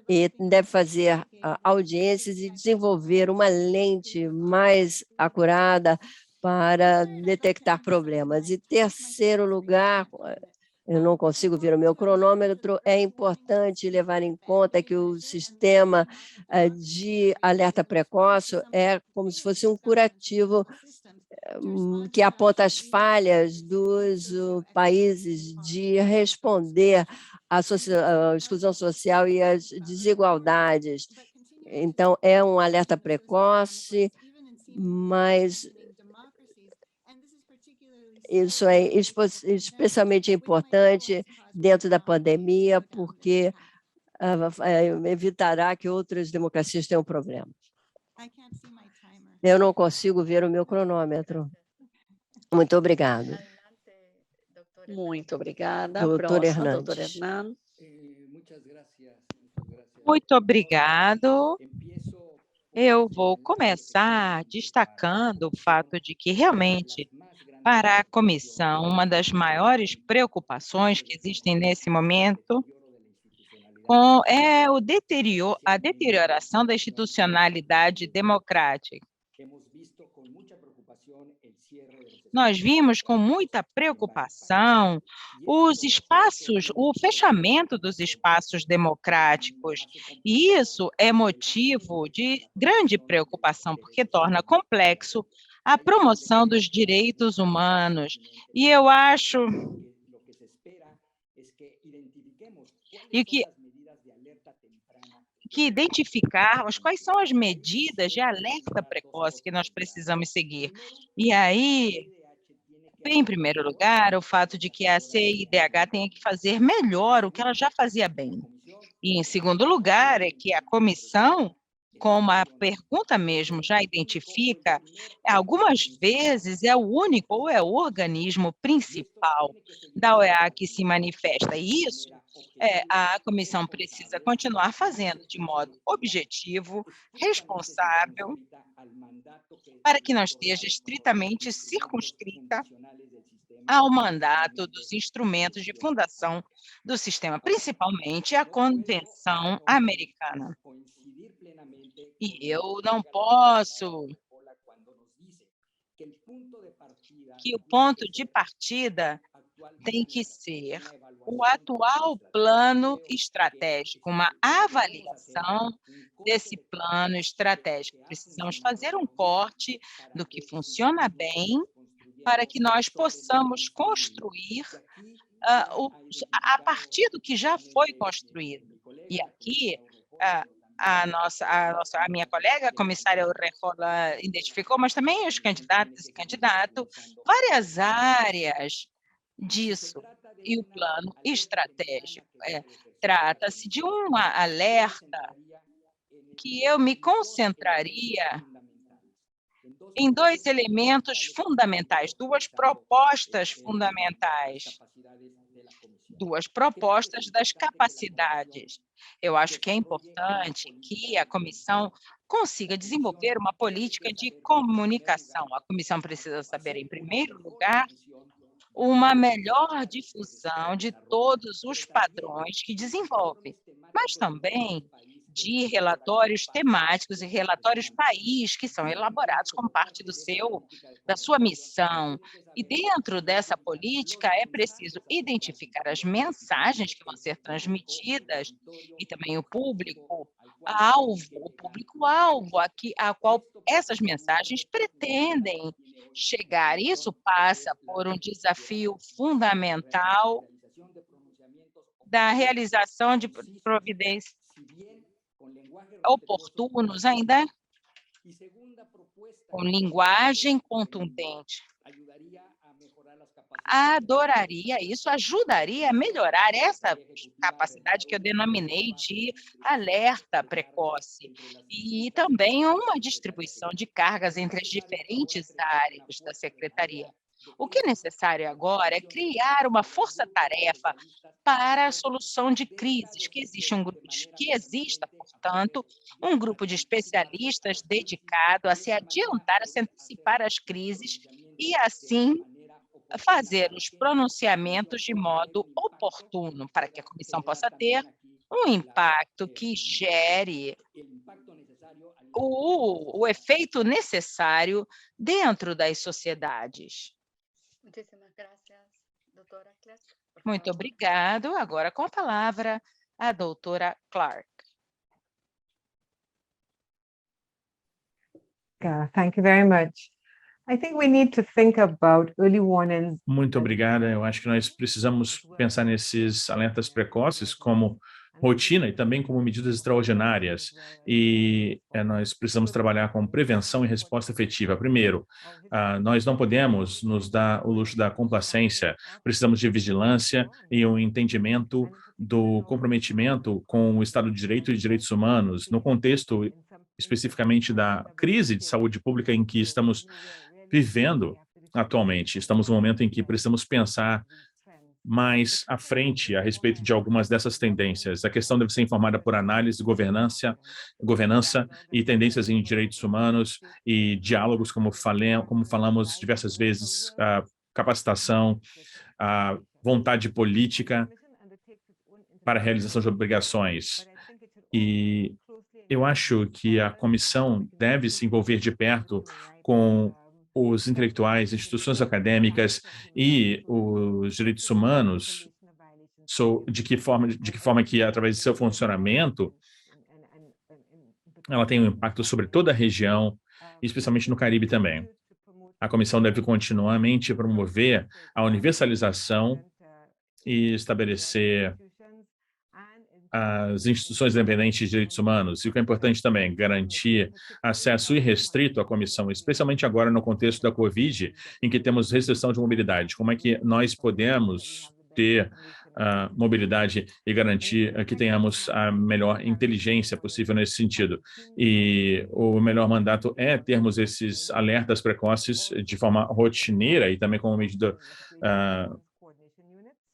Speaker 6: e deve fazer audiências e desenvolver uma lente mais acurada para detectar problemas. E terceiro lugar, eu não consigo ver o meu cronômetro, é importante levar em conta que o sistema de alerta precoce é como se fosse um curativo que aponta as falhas dos países de responder à exclusão social e às desigualdades. Então, é um alerta precoce, mas isso é especialmente importante dentro da pandemia, porque evitará que outras democracias tenham problemas. Eu não consigo ver o meu cronômetro. Muito obrigado.
Speaker 2: Muito obrigada.
Speaker 6: Doutor
Speaker 2: Próxima,
Speaker 6: Hernandes.
Speaker 2: doutor Hernán.
Speaker 3: Muito obrigado. Eu vou começar destacando o fato de que, realmente, para a comissão, uma das maiores preocupações que existem nesse momento é a deterioração da institucionalidade democrática. Nós vimos com muita preocupação o fechamento dos espaços democráticos, e isso é motivo de grande preocupação, porque torna complexo a promoção dos direitos humanos. E eu acho que identificarmos quais são as medidas de alerta precoce que nós precisamos seguir. E aí, em primeiro lugar, o fato de que a CIDH tenha que fazer melhor o que ela já fazia bem. E, em segundo lugar, é que a comissão, como a pergunta mesmo já identifica, algumas vezes é o único ou é o organismo principal da OEA que se manifesta. E isso a comissão precisa continuar fazendo de modo objetivo, responsável, para que não esteja estritamente circunscrita ao mandato dos instrumentos de fundação do sistema, principalmente a Convenção Americana. E eu não posso que o ponto de partida tem que ser o atual plano estratégico, uma avaliação desse plano estratégico. Precisamos fazer um corte do que funciona bem para que nós possamos construir a partir do que já foi construído. E aqui, a minha colega, a comissária Urrejola, identificou, mas também os candidatos e candidato, várias áreas disso. E o plano estratégico trata-se de um alerta que eu me concentraria em dois elementos fundamentais, duas propostas fundamentais, duas propostas das capacidades. Eu acho que é importante que a comissão consiga desenvolver uma política de comunicação. A comissão precisa saber, em primeiro lugar, uma melhor difusão de todos os padrões que desenvolve, mas também de relatórios temáticos e relatórios país que são elaborados como parte da sua missão. E dentro dessa política é preciso identificar as mensagens que vão ser transmitidas e também o público-alvo a qual essas mensagens pretendem chegar. Isso passa por um desafio fundamental da realização de providências oportunos, ainda com linguagem contundente. Isso ajudaria a melhorar essa capacidade que eu denominei de alerta precoce, e também uma distribuição de cargas entre as diferentes áreas da secretaria. O que é necessário agora é criar uma força-tarefa para a solução de crises, que exista, portanto, um grupo de especialistas dedicado a se adiantar, a se antecipar às crises e, assim, fazer os pronunciamentos de modo oportuno, para que a comissão possa ter um impacto que gere o efeito necessário dentro das sociedades. Muito obrigado. Agora, com a palavra, a doutora Clark.
Speaker 4: Thank you very much. I think we need to think about early warnings.
Speaker 5: Muito obrigada. Eu acho que nós precisamos pensar nesses alertas precoces como rotina e também como medidas extraordinárias. E nós precisamos trabalhar com prevenção e resposta efetiva. Primeiro, nós não podemos nos dar o luxo da complacência. Precisamos de vigilância e um entendimento do comprometimento com o Estado de Direito e direitos humanos, no contexto especificamente da crise de saúde pública em que estamos vivendo atualmente. Estamos num momento em que precisamos pensar mais à frente a respeito de algumas dessas tendências. A questão deve ser informada por análise, governança e tendências em direitos humanos e diálogos, como falamos diversas vezes, capacitação, a vontade política para a realização de obrigações. E eu acho que a comissão deve se envolver de perto com os intelectuais, instituições acadêmicas e os direitos humanos, de que forma que, através de seu funcionamento, ela tem um impacto sobre toda a região, especialmente no Caribe também. A comissão deve continuamente promover a universalização e estabelecer as instituições independentes de direitos humanos, e o que é importante também, garantir acesso irrestrito à comissão, especialmente agora no contexto da Covid, em que temos restrição de mobilidade. Como é que nós podemos ter mobilidade e garantir que tenhamos a melhor inteligência possível nesse sentido? E o melhor mandato é termos esses alertas precoces de forma rotineira e também como medida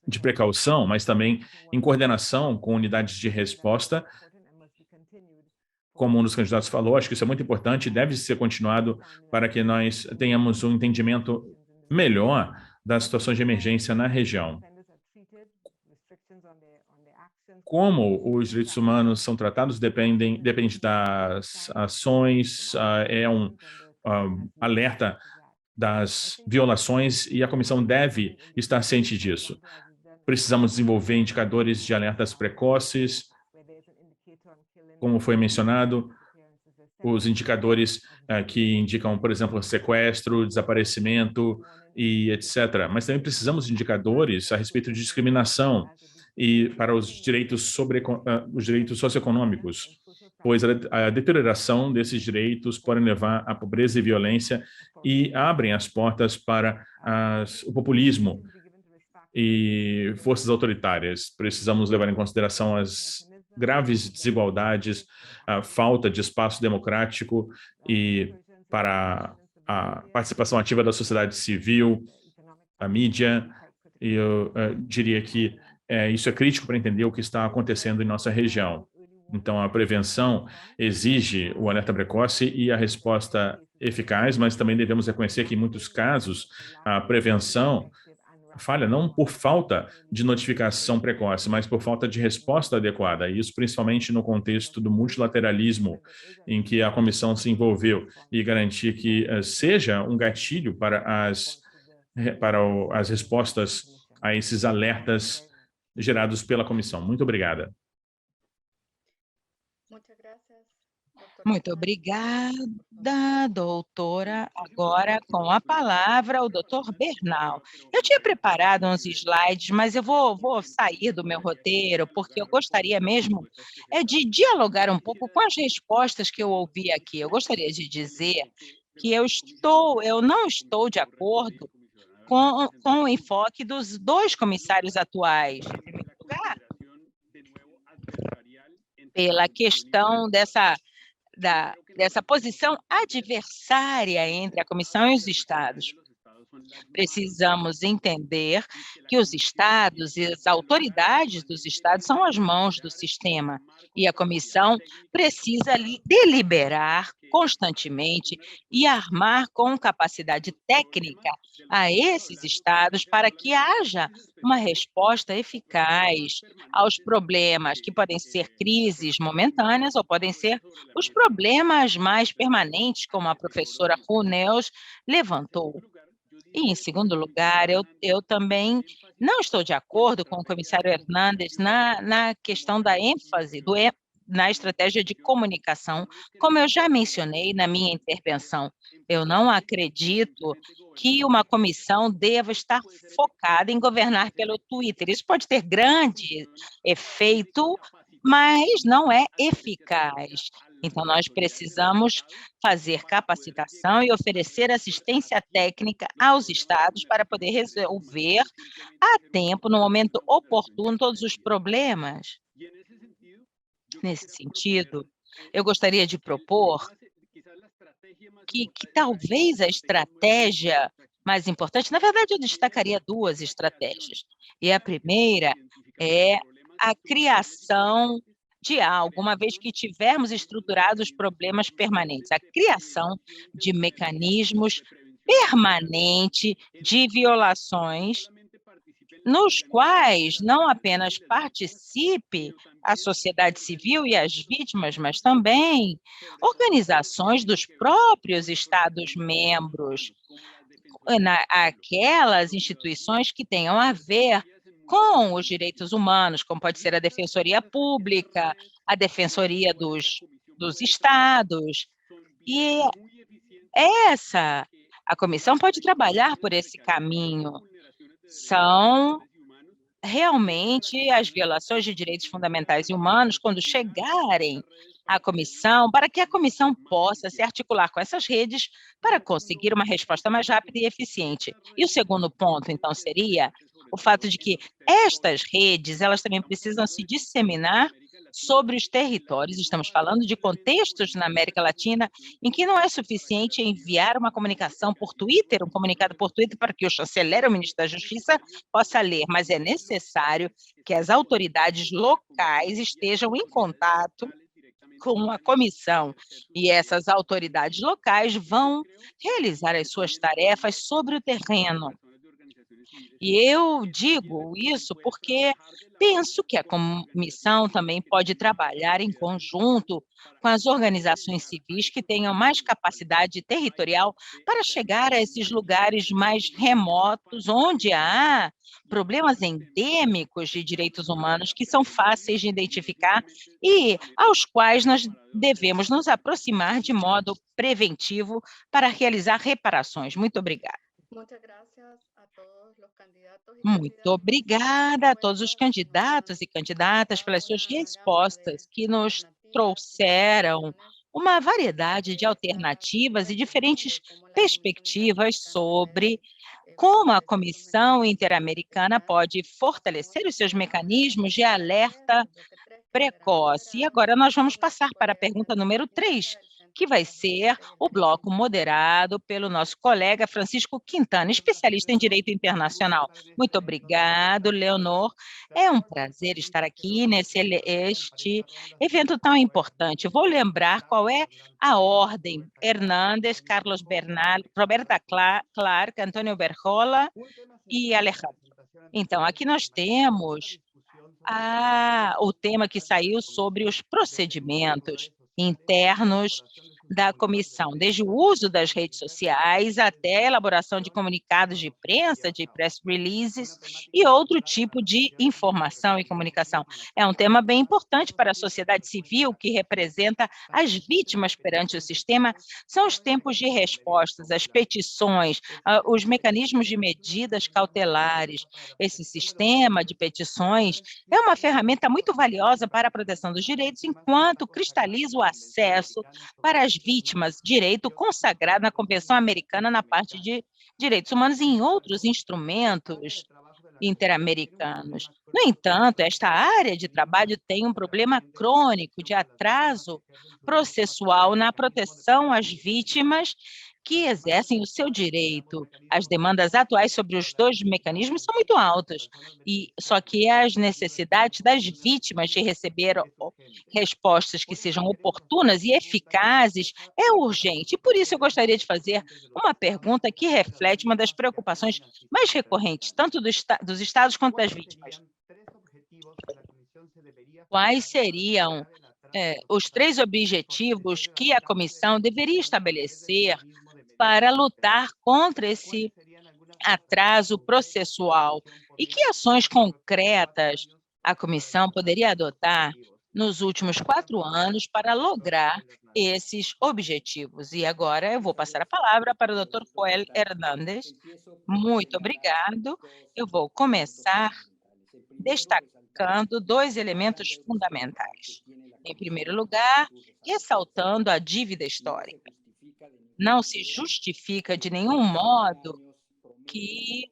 Speaker 5: de precaução, mas também em coordenação com unidades de resposta, como um dos candidatos falou. Acho que isso é muito importante e deve ser continuado para que nós tenhamos um entendimento melhor das situações de emergência na região. Como os direitos humanos são tratados depende das ações, é um alerta das violações e a comissão deve estar ciente disso. Precisamos desenvolver indicadores de alertas precoces, como foi mencionado, os indicadores que indicam, por exemplo, sequestro, desaparecimento e etc. Mas também precisamos de indicadores a respeito de discriminação e para os direitos socioeconômicos, pois a deterioração desses direitos pode levar à pobreza e violência e abrem as portas para o populismo e forças autoritárias. Precisamos levar em consideração as graves desigualdades, a falta de espaço democrático e para a participação ativa da sociedade civil, a mídia, e eu diria que isso é crítico para entender o que está acontecendo em nossa região. Então, a prevenção exige o alerta precoce e a resposta eficaz, mas também devemos reconhecer que, em muitos casos, a prevenção falha não por falta de notificação precoce, mas por falta de resposta adequada, e isso principalmente no contexto do multilateralismo em que a comissão se envolveu, e garantir que seja um gatilho para as respostas a esses alertas gerados pela comissão. Muito obrigada.
Speaker 3: Muito obrigada, doutora. Agora, com a palavra, o doutor Bernal. Eu tinha preparado uns slides, mas eu vou sair do meu roteiro, porque eu gostaria mesmo de dialogar um pouco com as respostas que eu ouvi aqui. Eu gostaria de dizer que eu não estou de acordo com o enfoque dos dois comissários atuais. Em primeiro lugar, pela questão dessa posição adversária entre a comissão e os estados. Precisamos entender que os estados e as autoridades dos estados são as mãos do sistema, e a comissão precisa deliberar constantemente e armar com capacidade técnica a esses estados para que haja uma resposta eficaz aos problemas, que podem ser crises momentâneas ou podem ser os problemas mais permanentes, como a professora Runeus levantou. E, em segundo lugar, eu também não estou de acordo com o comissário Hernandes na questão da ênfase na estratégia de comunicação, como eu já mencionei na minha intervenção. Eu não acredito que uma comissão deva estar focada em governar pelo Twitter. Isso pode ter grande efeito, mas não é eficaz. Então, nós precisamos fazer capacitação e oferecer assistência técnica aos estados para poder resolver a tempo, no momento oportuno, todos os problemas. Nesse sentido, eu gostaria de propor que talvez a estratégia mais importante, na verdade, eu destacaria 2 estratégias. E a primeira é a criação de algo, uma vez que tivermos estruturado os problemas permanentes, a criação de mecanismos permanente de violações, nos quais não apenas participe a sociedade civil e as vítimas, mas também organizações dos próprios Estados-membros, aquelas instituições que tenham a ver com os direitos humanos, como pode ser a Defensoria Pública, a Defensoria dos Estados. E a comissão pode trabalhar por esse caminho. São realmente as violações de direitos fundamentais e humanos quando chegarem à comissão, para que a comissão possa se articular com essas redes para conseguir uma resposta mais rápida e eficiente. E o segundo ponto, então, seria o fato de que estas redes, elas também precisam se disseminar sobre os territórios. Estamos falando de contextos na América Latina em que não é suficiente enviar uma comunicação por Twitter, um comunicado por Twitter para que o chanceler, o ministro da Justiça, possa ler, mas é necessário que as autoridades locais estejam em contato com a comissão, e essas autoridades locais vão realizar as suas tarefas sobre o terreno. E eu digo isso porque penso que a comissão também pode trabalhar em conjunto com as organizações civis que tenham mais capacidade territorial para chegar a esses lugares mais remotos, onde há problemas endêmicos de direitos humanos que são fáceis de identificar e aos quais nós devemos nos aproximar de modo preventivo para realizar reparações. Muito obrigada. Muito obrigada a todos os candidatos e candidatas pelas suas respostas, que nos trouxeram uma variedade de alternativas e diferentes perspectivas sobre como a Comissão Interamericana pode fortalecer os seus mecanismos de alerta precoce. E agora nós vamos passar para a pergunta número 3, que vai ser o bloco moderado pelo nosso colega Francisco Quintana, especialista em direito internacional. Muito obrigado, Leonor. É um prazer estar aqui este evento tão importante. Vou lembrar qual é a ordem. Hernandes, Carlos Bernal, Roberta Clark, Antônio Berjola e Alejandro. Então, aqui nós temos o tema que saiu sobre os procedimentos internos da comissão, desde o uso das redes sociais até a elaboração de comunicados de imprensa, de press releases e outro tipo de informação e comunicação. É um tema bem importante para a sociedade civil, que representa as vítimas perante o sistema. São os tempos de respostas, as petições, os mecanismos de medidas cautelares. Esse sistema de petições é uma ferramenta muito valiosa para a proteção dos direitos, enquanto cristaliza o acesso para as vítimas, direito consagrado na Convenção Americana na parte de direitos humanos e em outros instrumentos interamericanos. No entanto, esta área de trabalho tem um problema crônico de atraso processual na proteção às vítimas que exercem o seu direito. As demandas atuais sobre os 2 mecanismos são muito altas, só que as necessidades das vítimas de receber respostas que sejam oportunas e eficazes é urgente. E por isso eu gostaria de fazer uma pergunta que reflete uma das preocupações mais recorrentes, tanto dos estados quanto das vítimas. Quais seriam os 3 objetivos que a comissão deveria estabelecer para lutar contra esse atraso processual? E que ações concretas a comissão poderia adotar nos últimos 4 anos para lograr esses objetivos? E agora eu vou passar a palavra para o Dr. Joel Hernandes. Muito obrigado. Eu vou começar destacando 2 elementos fundamentais. Em primeiro lugar, ressaltando a dívida histórica. Não se justifica de nenhum modo que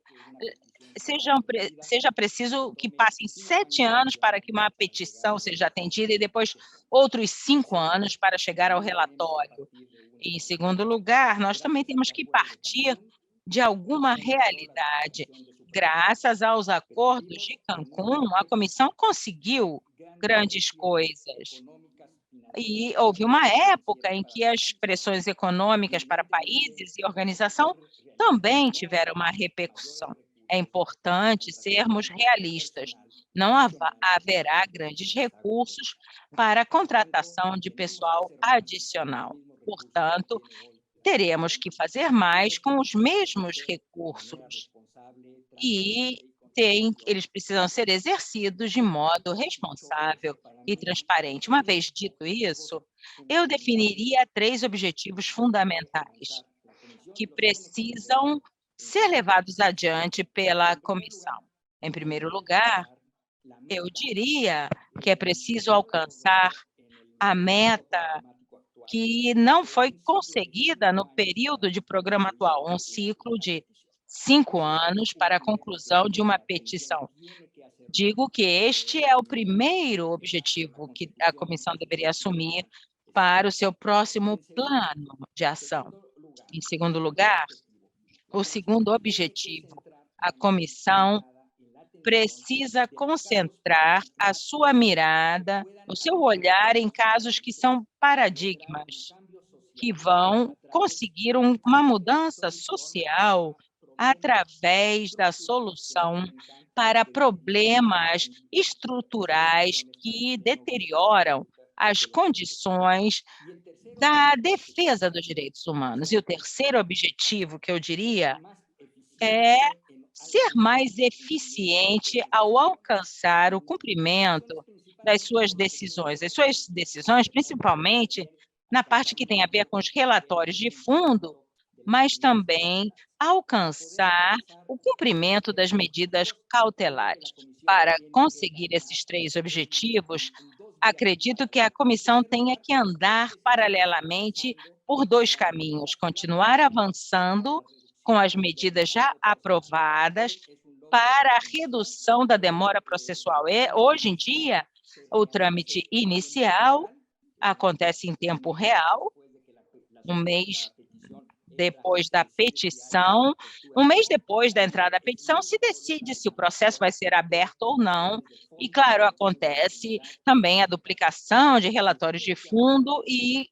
Speaker 3: seja preciso que passem 7 anos para que uma petição seja atendida e depois outros 5 anos para chegar ao relatório. Em segundo lugar, nós também temos que partir de alguma realidade. Graças aos acordos de Cancún, a comissão conseguiu grandes coisas. E houve uma época em que as pressões econômicas para países e organização também tiveram uma repercussão. É importante sermos realistas. Não haverá grandes recursos para a contratação de pessoal adicional. Portanto, teremos que fazer mais com os mesmos recursos. E eles precisam ser exercidos de modo responsável e transparente. Uma vez dito isso, eu definiria 3 objetivos fundamentais que precisam ser levados adiante pela comissão. Em primeiro lugar, eu diria que é preciso alcançar a meta que não foi conseguida no período de programa atual, um ciclo de 5 anos para a conclusão de uma petição. Digo que este é o primeiro objetivo que a comissão deveria assumir para o seu próximo plano de ação. Em segundo lugar, o segundo objetivo, a comissão precisa concentrar a sua mirada, o seu olhar em casos que são paradigmas, que vão conseguir uma mudança social através da solução para problemas estruturais que deterioram as condições da defesa dos direitos humanos. E o terceiro objetivo, que eu diria, é ser mais eficiente ao alcançar o cumprimento das suas decisões. As suas decisões, principalmente na parte que tem a ver com os relatórios de fundo, mas também alcançar o cumprimento das medidas cautelares. Para conseguir esses 3 objetivos, acredito que a comissão tenha que andar paralelamente por 2 caminhos: continuar avançando com as medidas já aprovadas para a redução da demora processual. Hoje em dia, o trâmite inicial acontece em tempo real, um mês depois da petição, um mês depois da entrada da petição, se decide se o processo vai ser aberto ou não. E, claro, acontece também a duplicação de relatórios de fundo e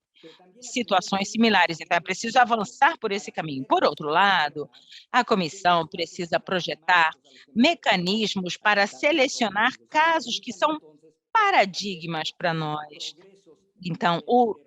Speaker 3: situações similares. Então, é preciso avançar por esse caminho. Por outro lado, a comissão precisa projetar mecanismos para selecionar casos que são paradigmas para nós. Então,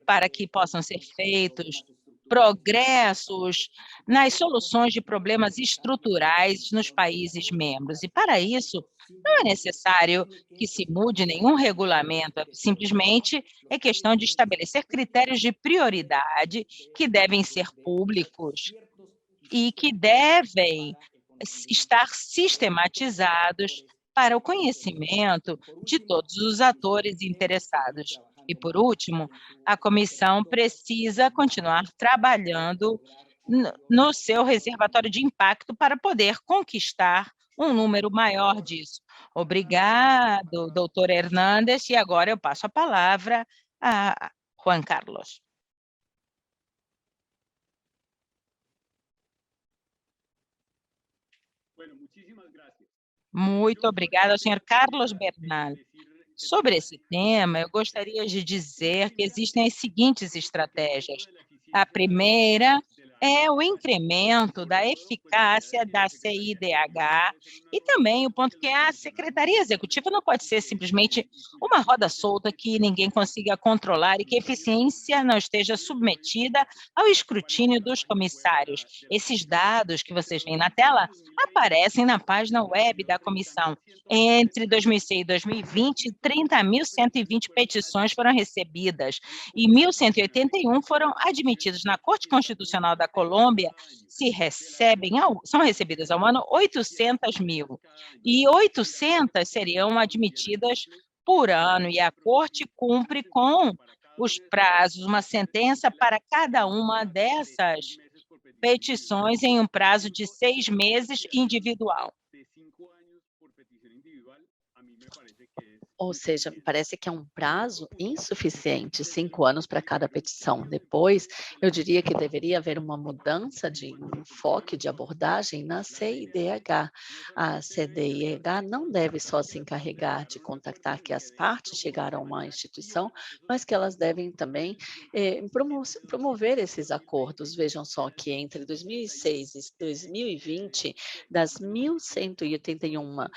Speaker 3: para que possam ser feitos progressos nas soluções de problemas estruturais nos países membros. E, para isso, não é necessário que se mude nenhum regulamento, simplesmente é questão de estabelecer critérios de prioridade que devem ser públicos e que devem estar sistematizados para o conhecimento de todos os atores interessados. E, por último, a comissão precisa continuar trabalhando no seu reservatório de impacto para poder conquistar um número maior disso. Obrigado, doutor Hernandes, e agora eu passo a palavra a Juan Carlos. Muito obrigada ao senhor Carlos Bernal. Sobre esse tema, eu gostaria de dizer que existem as seguintes estratégias. A primeira é o incremento da eficácia da CIDH e também o ponto que a Secretaria Executiva não pode ser simplesmente uma roda solta que ninguém consiga controlar e que a eficiência não esteja submetida ao escrutínio dos comissários. Esses dados que vocês veem na tela aparecem na página web da comissão. Entre 2006 e 2020, 30.120 petições foram recebidas e 1.181 foram admitidas na Corte Constitucional da Colômbia. São recebidas ao ano 800 mil e 800 seriam admitidas por ano, e a Corte cumpre com os prazos, uma sentença para cada uma dessas petições em um prazo de 6 meses individual.
Speaker 2: Ou seja, me parece que é um prazo insuficiente, 5 anos para cada petição. Depois, eu diria que deveria haver uma mudança de enfoque, de abordagem na CIDH. A CDIH não deve só se encarregar de contactar que as partes chegaram a uma instituição, mas que elas devem também promover esses acordos. Vejam só que entre 2006 e 2020, das 1.181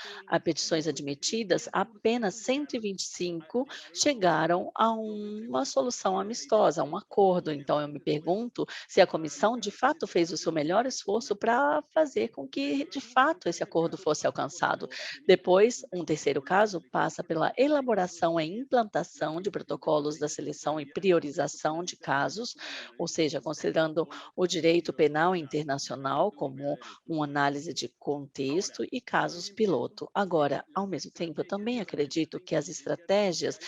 Speaker 2: petições admitidas, apenas 125 chegaram a uma solução amistosa, a um acordo. Então, eu me pergunto se a comissão de fato fez o seu melhor esforço para fazer com que, de fato, esse acordo fosse alcançado. Depois, um terceiro caso passa pela elaboração e implantação de protocolos da seleção e priorização de casos, ou seja, considerando o direito penal internacional como uma análise de contexto e casos piloto. Agora, ao mesmo tempo, eu também acredito que as estratégias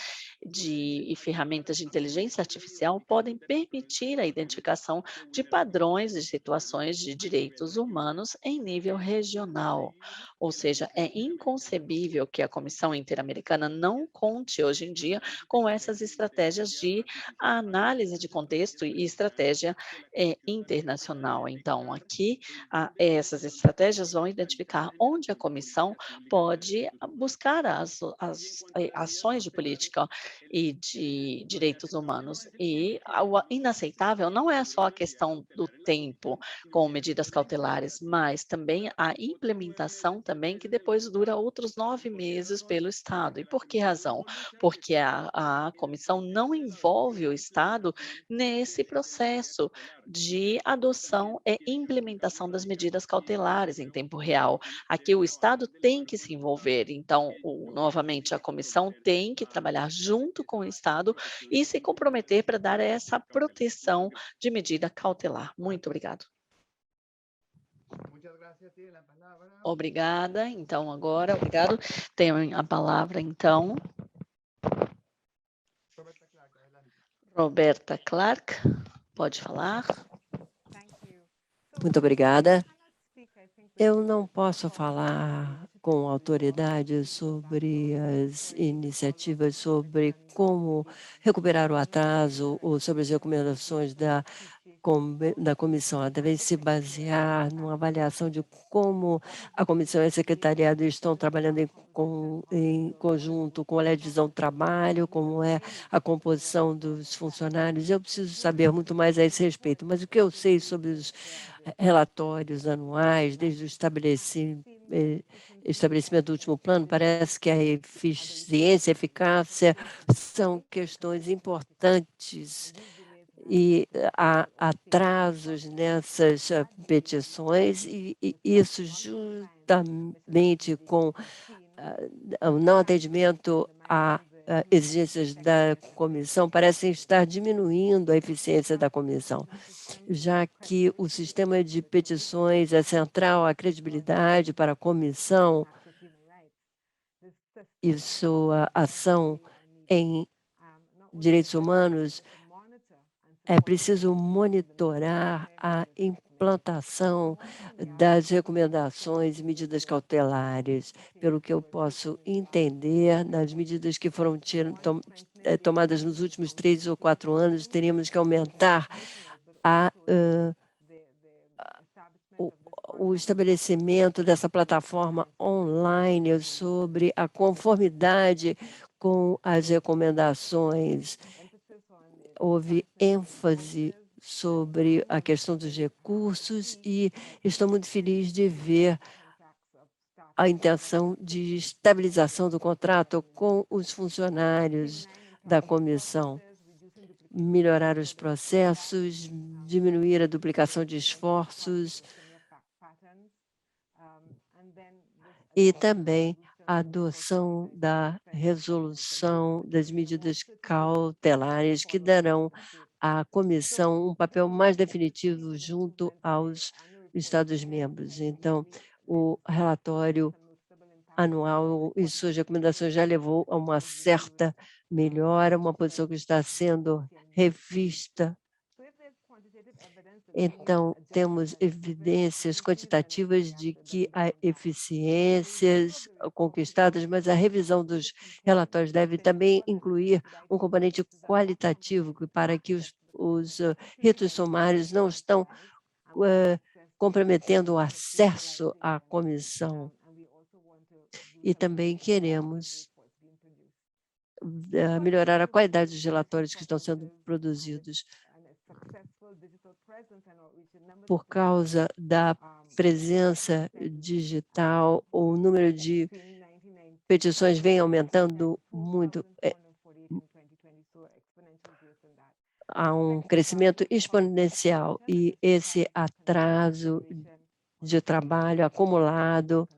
Speaker 2: e ferramentas de inteligência artificial podem permitir a identificação de padrões de situações de direitos humanos em nível regional. Ou seja, é inconcebível que a Comissão Interamericana não conte hoje em dia com essas estratégias de análise de contexto e estratégia internacional. Então, aqui, essas estratégias vão identificar onde a comissão pode buscar as ações de política e de direitos humanos. E o inaceitável não é só a questão do tempo com medidas cautelares, mas também a implementação também, que depois dura outros 9 meses pelo Estado. E por que razão? Porque a comissão não envolve o Estado nesse processo de adoção e implementação das medidas cautelares em tempo real. Aqui o Estado tem que se envolver, então, novamente, a comissão tem que trabalhar junto com o Estado e se comprometer para dar essa proteção de medida cautelar. Muito obrigado. Obrigada. Então, agora, obrigado. Tenho a palavra, então, Roberta Clark, pode falar.
Speaker 6: Muito obrigada. Eu não posso falar com autoridade sobre as iniciativas, sobre como recuperar o atraso ou sobre as recomendações da comissão. Ela deve se basear numa avaliação de como a comissão e a secretariado estão trabalhando em conjunto, com a divisão do trabalho, como é a composição dos funcionários. Eu preciso saber muito mais a esse respeito, mas o que eu sei sobre os relatórios anuais, desde o estabelecimento do último plano, parece que a eficiência, a eficácia são questões importantes e há atrasos nessas petições e isso juntamente com o não atendimento a exigências da comissão parecem estar diminuindo a eficiência da comissão, já que o sistema de petições é central à credibilidade para a comissão e sua ação em direitos humanos. É preciso monitorar a implantação das recomendações e medidas cautelares. Pelo que eu posso entender, nas medidas que foram tomadas nos últimos 3 ou 4 anos, teríamos que aumentar o estabelecimento dessa plataforma online sobre a conformidade com as recomendações. Houve ênfase sobre a questão dos recursos e estou muito feliz de ver a intenção de estabilização do contrato com os funcionários da comissão, melhorar os processos, diminuir a duplicação de esforços e também a adoção da resolução das medidas cautelares que darão à comissão um papel mais definitivo junto aos Estados-membros. Então, o relatório anual e suas recomendações já levou a uma certa melhora, uma posição que está sendo revista Então, temos evidências quantitativas de que há eficiências conquistadas, mas a revisão dos relatórios deve também incluir um componente qualitativo, para que os ritos sumários não estão comprometendo o acesso à comissão. E também queremos melhorar a qualidade dos relatórios que estão sendo produzidos. Por causa da presença digital, o número de petições vem aumentando muito. Há um crescimento exponencial e esse atraso de trabalho acumulado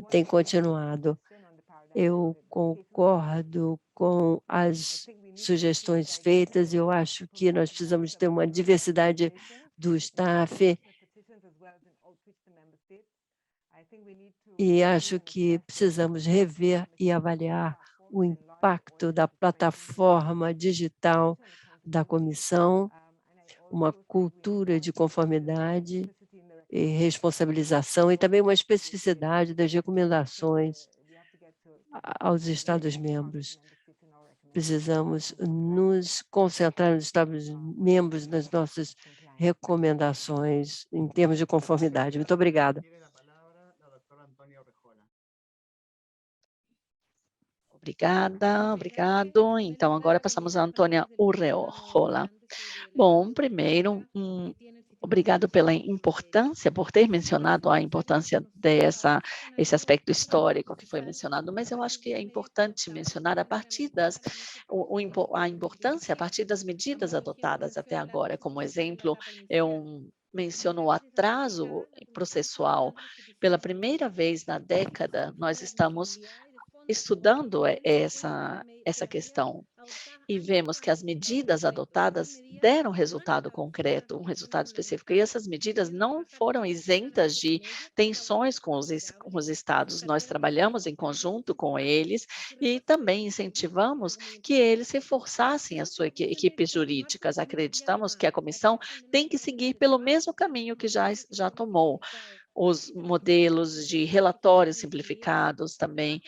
Speaker 6: tem continuado. Eu concordo com as sugestões feitas. Eu acho que nós precisamos ter uma diversidade do staff e acho que precisamos rever e avaliar o impacto da plataforma digital da comissão, uma cultura de conformidade e responsabilização e também uma especificidade das recomendações aos Estados-membros. Precisamos nos concentrar nos Estados-membros nas nossas recomendações em termos de conformidade. Muito obrigada.
Speaker 2: Obrigada, obrigado. Então, agora passamos a Antônia Urrejola. Bom, primeiro, obrigado pela importância, por ter mencionado a importância esse aspecto histórico que foi mencionado, mas eu acho que é importante mencionar a importância a partir das medidas adotadas até agora. Como exemplo, eu menciono o atraso processual. Pela primeira vez na década, nós estamos estudando essa questão e vemos que as medidas adotadas deram resultado concreto, um resultado específico, e essas medidas não foram isentas de tensões com os estados. Nós trabalhamos em conjunto com eles e também incentivamos que eles reforçassem as suas equipes jurídicas. Acreditamos que a comissão tem que seguir pelo mesmo caminho que já tomou. Os modelos de relatórios simplificados também,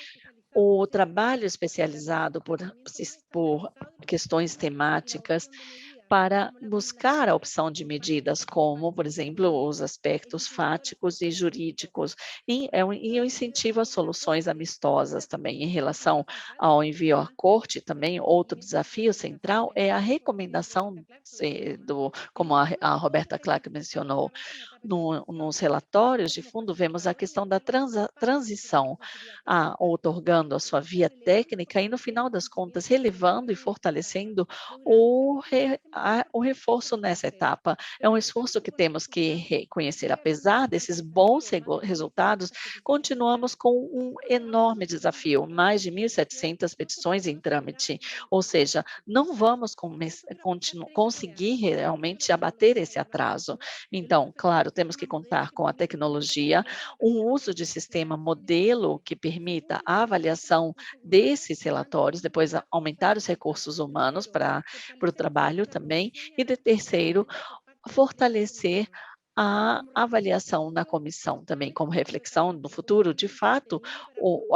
Speaker 2: o trabalho especializado por questões temáticas para buscar a opção de medidas, como, por exemplo, os aspectos fáticos e jurídicos, e o incentivo a soluções amistosas também. Em relação ao envio à corte, também, outro desafio central é a recomendação, como a Roberta Clark mencionou, nos relatórios de fundo, vemos a questão da transição, outorgando a sua via técnica e, no final das contas, relevando e fortalecendo o reforço nessa etapa. É um esforço que temos que reconhecer. Apesar desses bons resultados, continuamos com um enorme desafio, mais de 1.700 petições em trâmite, ou seja, não vamos conseguir realmente abater esse atraso. Então, claro, temos que contar com a tecnologia, um uso de sistema modelo que permita a avaliação desses relatórios, depois aumentar os recursos humanos para o trabalho também, e de terceiro, fortalecer a avaliação na comissão também, como reflexão no futuro. De fato,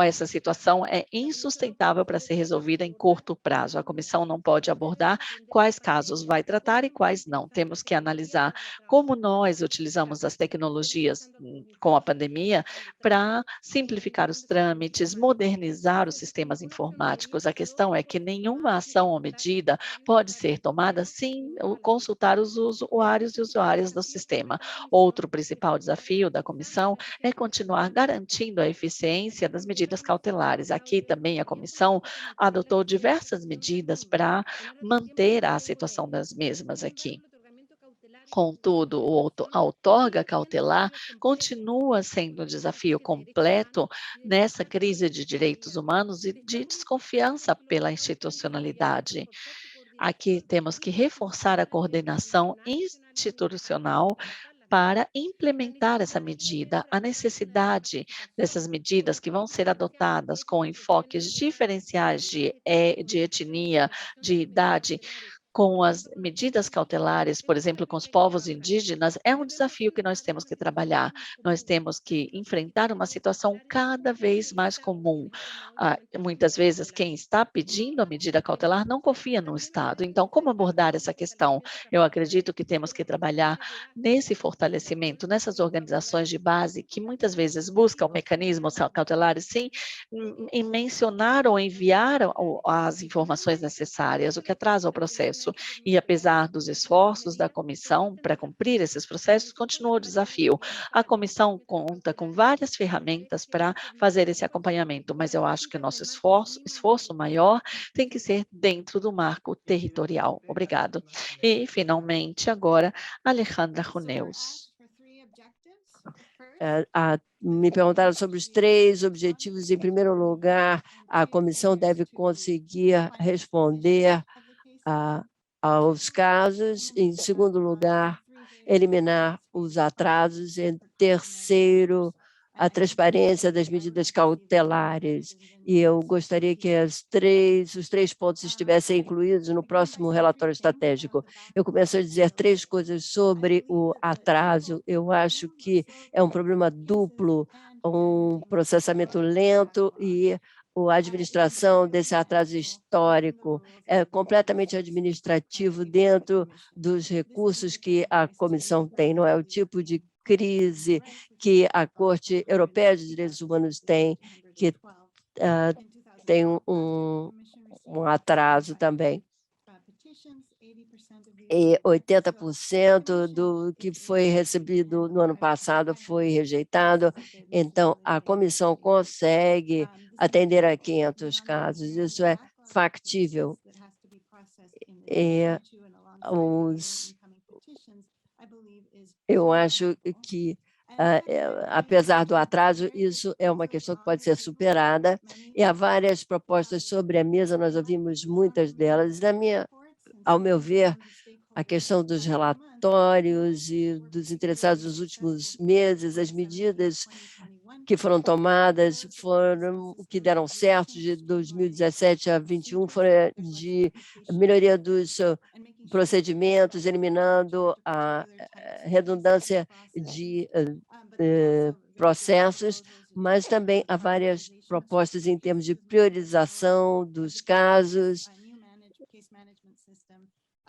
Speaker 2: essa situação é insustentável para ser resolvida em curto prazo. A comissão não pode abordar quais casos vai tratar e quais não. Temos que analisar como nós utilizamos as tecnologias com a pandemia para simplificar os trâmites, modernizar os sistemas informáticos. A questão é que nenhuma ação ou medida pode ser tomada sem consultar os usuários e usuárias do sistema. Outro principal desafio da comissão é continuar garantindo a eficiência das medidas cautelares. Aqui também a comissão adotou diversas medidas para manter a situação das mesmas aqui. Contudo, a outorga cautelar continua sendo um desafio completo nessa crise de direitos humanos e de desconfiança pela institucionalidade. Aqui temos que reforçar a coordenação institucional para implementar essa medida, a necessidade dessas medidas que vão ser adotadas com enfoques diferenciais de etnia, de idade, com as medidas cautelares, por exemplo, com os povos indígenas, é um desafio que nós temos que trabalhar. Nós temos que enfrentar uma situação cada vez mais comum. Muitas vezes, quem está pedindo a medida cautelar não confia no Estado. Então, como abordar essa questão? Eu acredito que temos que trabalhar nesse fortalecimento, nessas organizações de base que muitas vezes buscam mecanismos cautelares sem mencionar ou enviar as informações necessárias, o que atrasa o processo. E apesar dos esforços da comissão para cumprir esses processos, continua o desafio. A comissão conta com várias ferramentas para fazer esse acompanhamento, mas eu acho que o nosso esforço maior tem que ser dentro do marco territorial. Obrigado. E, finalmente, agora, Alejandra Runeus.
Speaker 6: Me perguntaram sobre os 3 objetivos. Em primeiro lugar, a comissão deve conseguir responder aos casos. Em segundo lugar, eliminar os atrasos. Em terceiro, a transparência das medidas cautelares. E eu gostaria que os 3 pontos estivessem incluídos no próximo relatório estratégico. Eu começo a dizer 3 coisas sobre o atraso. Eu acho que é um problema duplo, um processamento lento e a administração desse atraso histórico é completamente administrativo dentro dos recursos que a comissão tem. Não é o tipo de crise que a Corte Europeia de Direitos Humanos tem, que tem um atraso também. E 80% do que foi recebido no ano passado foi rejeitado. Então, a comissão consegue atender a 500 casos. Isso é factível. Eu acho que, apesar do atraso, isso é uma questão que pode ser superada. E há várias propostas sobre a mesa, nós ouvimos muitas delas. Ao meu ver, a questão dos relatórios e dos interessados nos últimos meses, as medidas que foram tomadas foram o que deram certo de 2017 a 2021, foram de melhoria dos procedimentos, eliminando a redundância de processos, mas também há várias propostas em termos de priorização dos casos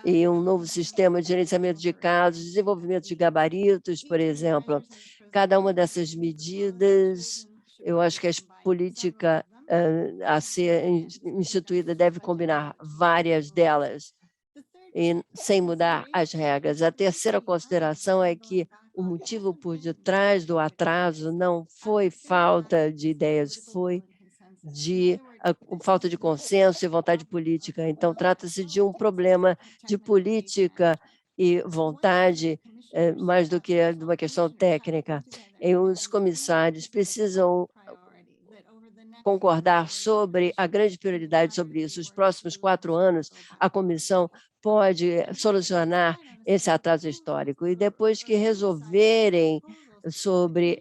Speaker 6: e um novo sistema de gerenciamento de casos, desenvolvimento de gabaritos, por exemplo. Cada uma dessas medidas, eu acho que a política a ser instituída deve combinar várias delas, e sem mudar as regras. A terceira consideração é que o motivo por detrás do atraso não foi falta de ideias, foi de falta de consenso e vontade política. Então, trata-se de um problema de política e vontade, mais do que de uma questão técnica. E os comissários precisam concordar sobre a grande prioridade sobre isso. Os próximos 4 anos, a comissão pode solucionar esse atraso histórico. E depois que resolverem sobre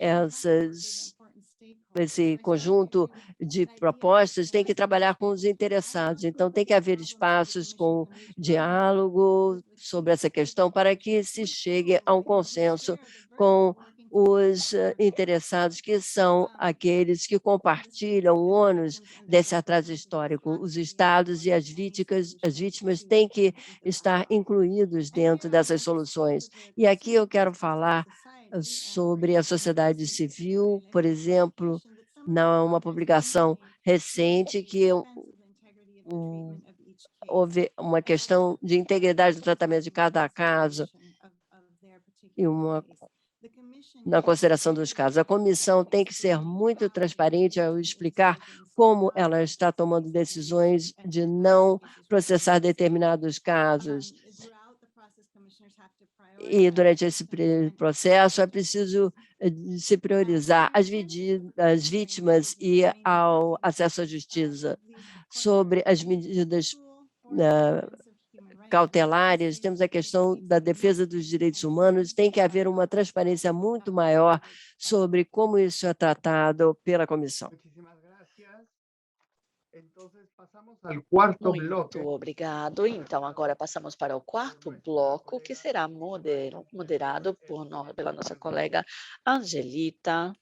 Speaker 6: esse conjunto de propostas, tem que trabalhar com os interessados. Então, tem que haver espaços com diálogo sobre essa questão para que se chegue a um consenso com os interessados, que são aqueles que compartilham o ônus desse atraso histórico. Os estados e as vítimas têm que estar incluídos dentro dessas soluções. E aqui eu quero falar sobre a sociedade civil, por exemplo, numa publicação recente que houve uma questão de integridade do tratamento de cada caso e na consideração dos casos. A comissão tem que ser muito transparente ao explicar como ela está tomando decisões de não processar determinados casos. E durante esse processo é preciso se priorizar as vítimas e ao acesso à justiça. Sobre as medidas cautelares, temos a questão da defesa dos direitos humanos, tem que haver uma transparência muito maior sobre como isso é tratado pela comissão.
Speaker 2: Muito obrigado. Então, agora passamos para o quarto bloco, que será moderado pela nossa colega Angelita.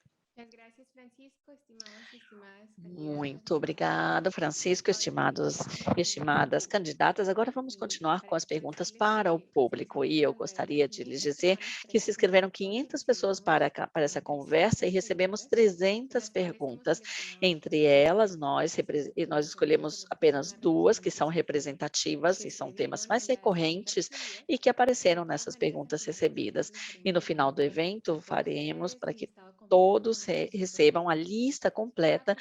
Speaker 2: Muito obrigado, Francisco, estimadas candidatas. Agora vamos continuar com as perguntas para o público. E eu gostaria de lhes dizer que se inscreveram 500 pessoas para essa conversa e recebemos 300 perguntas. Entre elas, nós escolhemos apenas 2 que são representativas e são temas mais recorrentes e que apareceram nessas perguntas recebidas. E no final do evento, faremos para que todos recebam a lista completa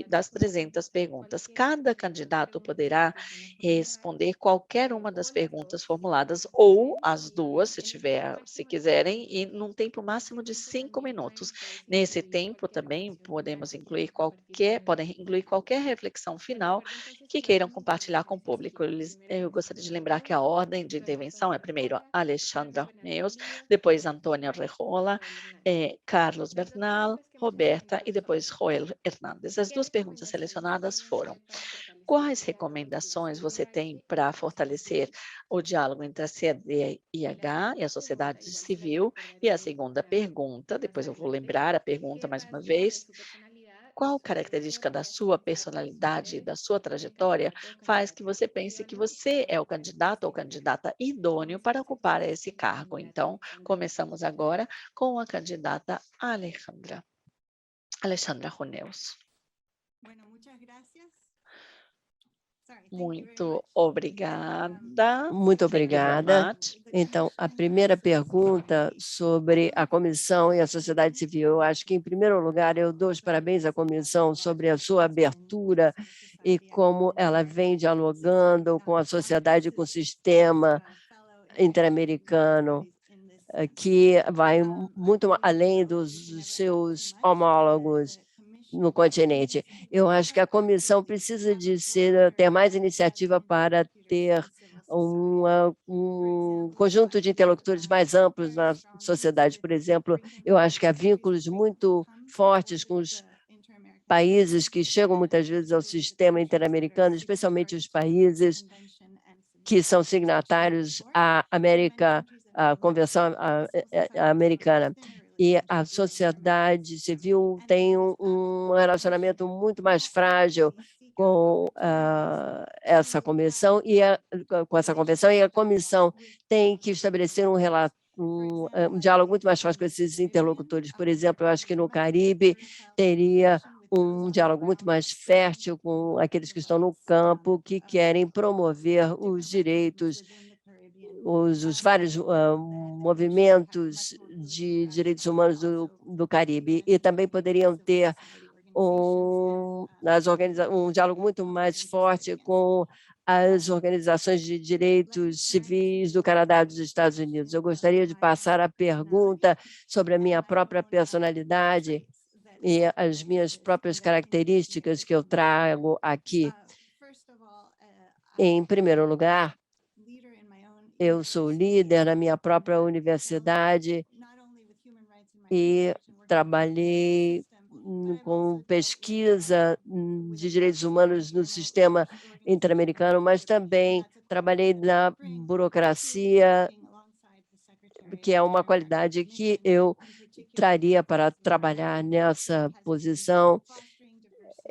Speaker 2: das 300 perguntas. Cada candidato poderá responder qualquer uma das perguntas formuladas ou as 2, se quiserem, e num tempo máximo de 5 minutos. Nesse tempo também podem incluir qualquer reflexão final que queiram compartilhar com o público. Eu gostaria de lembrar que a ordem de intervenção é primeiro Alexandra Meus, depois Antônia Rejola, Carlos Bernal, Roberta e depois Joel Hernandes. As 2 perguntas selecionadas foram: quais recomendações você tem para fortalecer o diálogo entre a CDIH e a sociedade civil? E a segunda pergunta, depois eu vou lembrar a pergunta mais uma vez: qual característica da sua personalidade e da sua trajetória faz que você pense que você é o candidato ou candidata idôneo para ocupar esse cargo? Então, começamos agora com a candidata Alexandra Runeus. Muito obrigada.
Speaker 6: Muito obrigada. Então, a primeira pergunta sobre a comissão e a sociedade civil. Eu acho que, em primeiro lugar, eu dou os parabéns à comissão sobre a sua abertura e como ela vem dialogando com a sociedade e com o sistema interamericano, que vai muito além dos seus homólogos no continente. Eu acho que a comissão precisa ter mais iniciativa para ter um conjunto de interlocutores mais amplos na sociedade. Por exemplo, eu acho que há vínculos muito fortes com os países que chegam muitas vezes ao sistema interamericano, especialmente os países que são signatários à Convenção Americana. E a sociedade civil tem um relacionamento muito mais frágil com essa convenção e a comissão tem que estabelecer um diálogo muito mais forte com esses interlocutores. Por exemplo, eu acho que no Caribe teria um diálogo muito mais fértil com aqueles que estão no campo, que querem promover os direitos, os vários movimentos de direitos humanos do Caribe, e também poderiam ter um diálogo muito mais forte com as organizações de direitos civis do Canadá e dos Estados Unidos. Eu gostaria de passar a pergunta sobre a minha própria personalidade e as minhas próprias características que eu trago aqui. Em primeiro lugar, eu sou líder na minha própria universidade e trabalhei com pesquisa de direitos humanos no sistema interamericano, mas também trabalhei na burocracia, que é uma qualidade que eu traria para trabalhar nessa posição.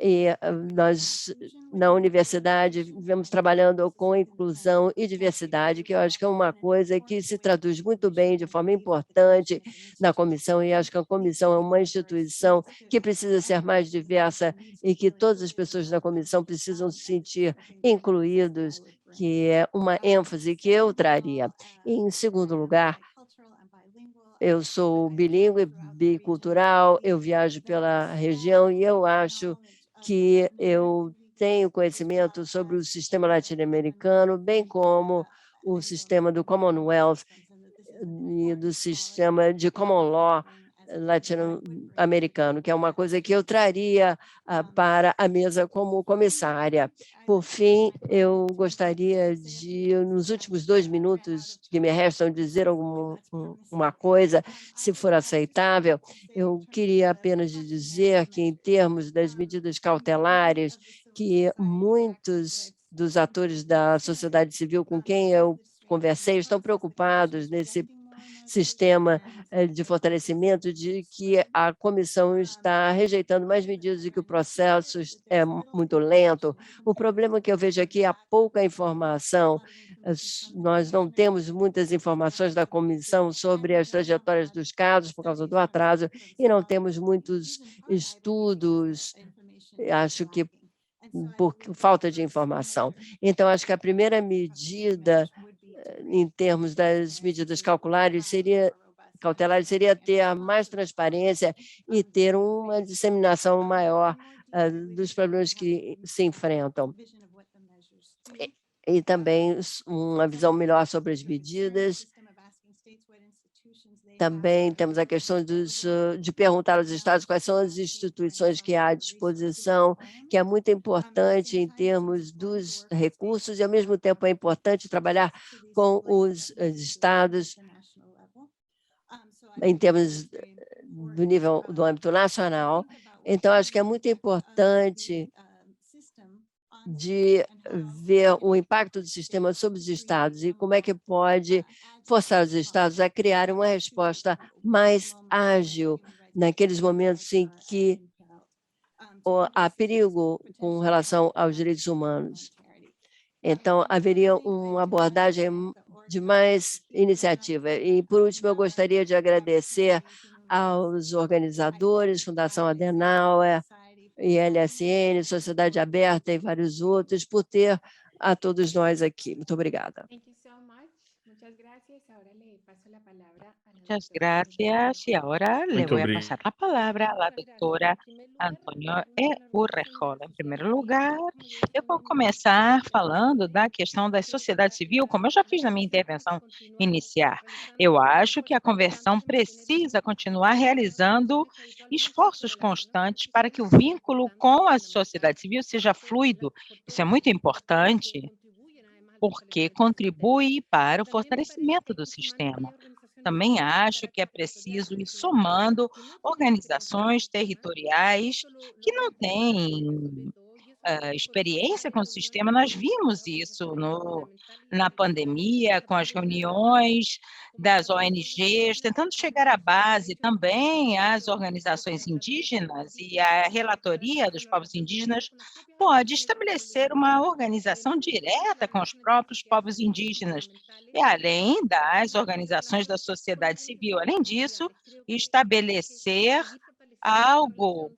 Speaker 6: E nós, na universidade, vivemos trabalhando com inclusão e diversidade, que eu acho que é uma coisa que se traduz muito bem, de forma importante, na comissão, e acho que a comissão é uma instituição que precisa ser mais diversa e que todas as pessoas da comissão precisam se sentir incluídos, que é uma ênfase que eu traria. E, em segundo lugar, eu sou bilíngue, bicultural, eu viajo pela região e eu acho que eu tenho conhecimento sobre o sistema latino-americano, bem como o sistema do Commonwealth e do sistema de Common Law latino-americano, que é uma coisa que eu traria para a mesa como comissária. Por fim, eu gostaria de, nos últimos 2 minutos que me restam, dizer uma coisa, se for aceitável. Eu queria apenas dizer que, em termos das medidas cautelares, que muitos dos atores da sociedade civil com quem eu conversei estão preocupados nesse sistema de fortalecimento, de que a comissão está rejeitando mais medidas e que o processo é muito lento. O problema que eu vejo aqui é a pouca informação. Nós não temos muitas informações da comissão sobre as trajetórias dos casos por causa do atraso e não temos muitos estudos, acho que por falta de informação. Então, acho que a primeira medida em termos das medidas cautelares seria ter mais transparência e ter uma disseminação maior dos problemas que se enfrentam. E também uma visão melhor sobre as medidas. Também temos a questão de perguntar aos estados quais são as instituições que há à disposição, que é muito importante em termos dos recursos e, ao mesmo tempo, é importante trabalhar com os estados em termos do nível do âmbito nacional. Então, acho que é muito importante de ver o impacto do sistema sobre os estados e como é que pode forçar os estados a criar uma resposta mais ágil naqueles momentos em que há perigo com relação aos direitos humanos. Então, haveria uma abordagem de mais iniciativa. E, por último, eu gostaria de agradecer aos organizadores, Fundação Adenauer, ILSN, Sociedade Aberta e vários outros, por ter a todos nós aqui. Muito obrigada.
Speaker 3: Muchas gracias. Y ahora le
Speaker 5: Muito
Speaker 3: voy a pasar la palabra a la doctora Antônio Urrejola. Em primeiro lugar, eu vou começar falando da questão da sociedade civil, como eu já fiz na minha intervenção inicial. Eu acho que a convenção precisa continuar realizando esforços constantes para que o vínculo com a sociedade civil seja fluido. Isso é muito importante, porque contribui para o fortalecimento do sistema. Também acho que é preciso ir somando organizações territoriais que não têm experiência com o sistema. Nós vimos isso na pandemia, com as reuniões das ONGs, tentando chegar à base também, as organizações indígenas e a relatoria dos povos indígenas pode estabelecer uma organização direta com os próprios povos indígenas, e além das organizações da sociedade civil. Além disso, estabelecer algo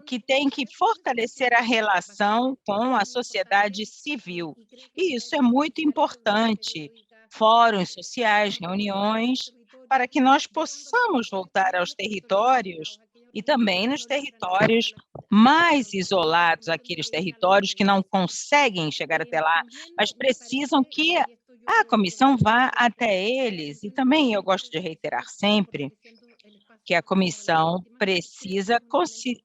Speaker 3: que tem que fortalecer a relação com a sociedade civil. E isso é muito importante. Fóruns sociais, reuniões, para que nós possamos voltar aos territórios e também nos territórios mais isolados, aqueles territórios que não conseguem chegar até lá, mas precisam que a comissão vá até eles. E também eu gosto de reiterar sempre que a comissão precisa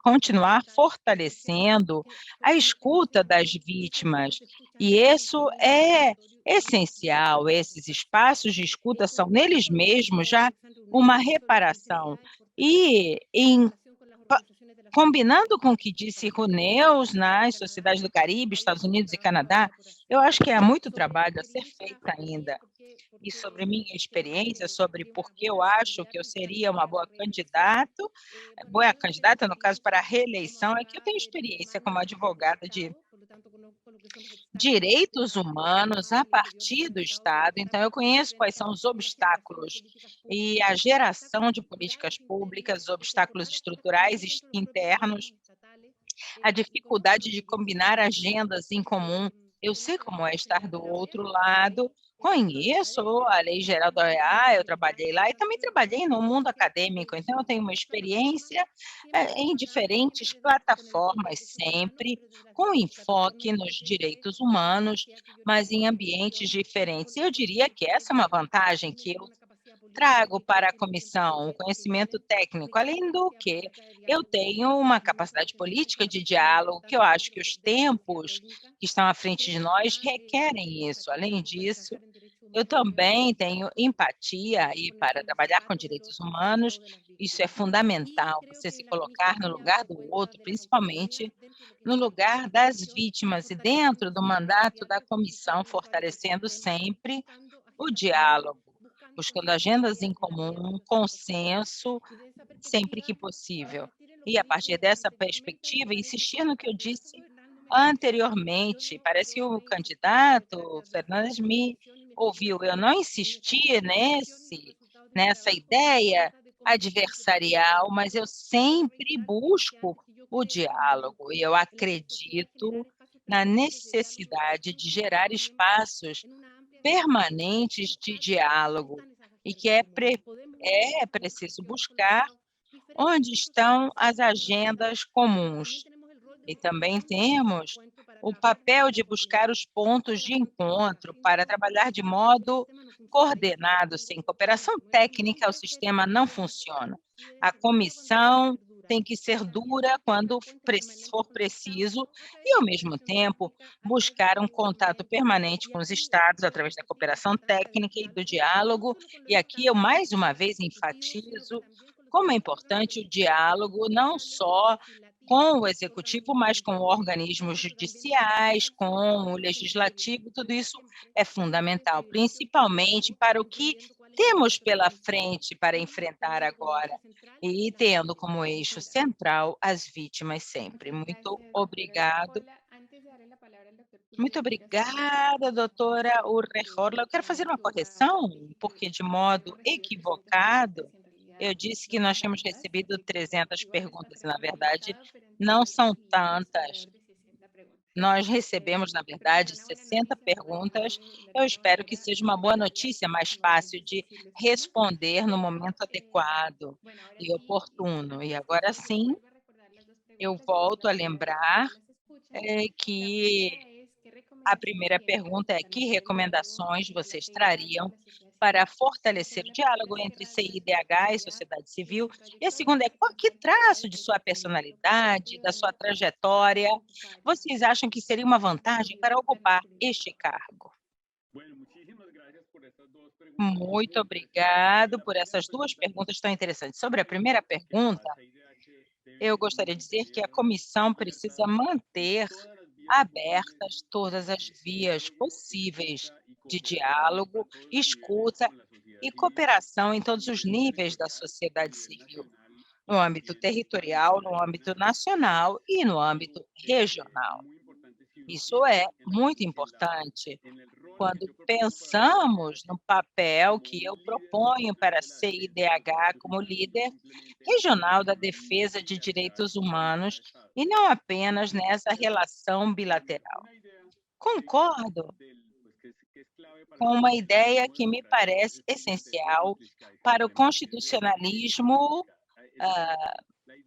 Speaker 3: continuar fortalecendo a escuta das vítimas, e isso é essencial. Esses espaços de escuta são, neles mesmos, já uma reparação. E, combinando com o que disse Runeus nas sociedades do Caribe, Estados Unidos e Canadá, eu acho que há muito trabalho a ser feito ainda. E sobre minha experiência, sobre por que eu acho que eu seria uma boa candidata, no caso, para a reeleição, é que eu tenho experiência como advogada de direitos humanos a partir do Estado, então eu conheço quais são os obstáculos e a geração de políticas públicas, os obstáculos estruturais internos, a dificuldade de combinar agendas em comum. Eu sei como é estar do outro lado, conheço a Lei Geral da OEA, eu trabalhei lá e também trabalhei no mundo acadêmico, então eu tenho uma experiência em diferentes plataformas sempre, com enfoque nos direitos humanos, mas em ambientes diferentes. E eu diria que essa é uma vantagem que eu trago para a comissão, o conhecimento técnico, além do que eu tenho uma capacidade política de diálogo, que eu acho que os tempos que estão à frente de nós requerem isso. Além disso, Eu também tenho empatia e para trabalhar com direitos humanos, isso é fundamental, você se colocar no lugar do outro, principalmente no lugar das vítimas e dentro do mandato da comissão, fortalecendo sempre o diálogo, buscando agendas em comum, consenso, sempre que possível. E a partir dessa perspectiva, insistir no que eu disse anteriormente, parece que o candidato Fernandes me ouviu, eu não insisti nessa ideia adversarial, mas eu sempre busco o diálogo e eu acredito na necessidade de gerar espaços permanentes de diálogo e que é preciso buscar onde estão as agendas comuns. E também temos o papel de buscar os pontos de encontro para trabalhar de modo coordenado. Sem cooperação técnica, o sistema não funciona. A comissão tem que ser dura quando for preciso e, ao mesmo tempo, buscar um contato permanente com os estados através da cooperação técnica e do diálogo. E aqui eu, mais uma vez, enfatizo como é importante o diálogo, não só com o executivo, mas com organismos judiciais, com o legislativo, tudo isso é fundamental, principalmente para o que temos pela frente para enfrentar agora, e tendo como eixo central as vítimas sempre. Muito obrigado. Muito obrigada, doutora Urrejorla. Eu quero fazer uma correção, porque de modo equivocado, eu disse que nós tínhamos recebido 300 perguntas, e na verdade não são tantas. Nós recebemos, na verdade, 60 perguntas. Eu espero que seja uma boa notícia, mais fácil de responder no momento adequado e oportuno. E agora sim, eu volto a lembrar que a primeira pergunta é: que recomendações vocês trariam para fortalecer o diálogo entre CIDH e sociedade civil? E a segunda é: que traço de sua personalidade, da sua trajetória, vocês acham que seria uma vantagem para ocupar este cargo? Muito obrigado por essas duas perguntas tão interessantes. Sobre a primeira pergunta, eu gostaria de dizer que a comissão precisa manter abertas todas as vias possíveis de diálogo, escuta e cooperação em todos os níveis da sociedade civil, no âmbito territorial, no âmbito nacional e no âmbito regional. Isso é muito importante quando pensamos no papel que eu proponho para a CIDH como líder regional da defesa de direitos humanos e não apenas nessa relação bilateral. Concordo com uma ideia que me parece essencial para o constitucionalismo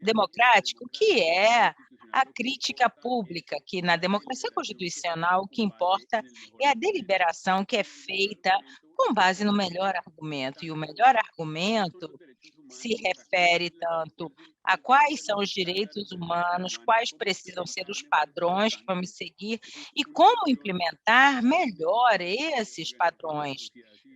Speaker 3: democrático, que é a crítica pública, que na democracia constitucional o que importa é a deliberação que é feita com base no melhor argumento, e o melhor argumento se refere tanto a quais são os direitos humanos, quais precisam ser os padrões que vamos seguir e como implementar melhor esses padrões.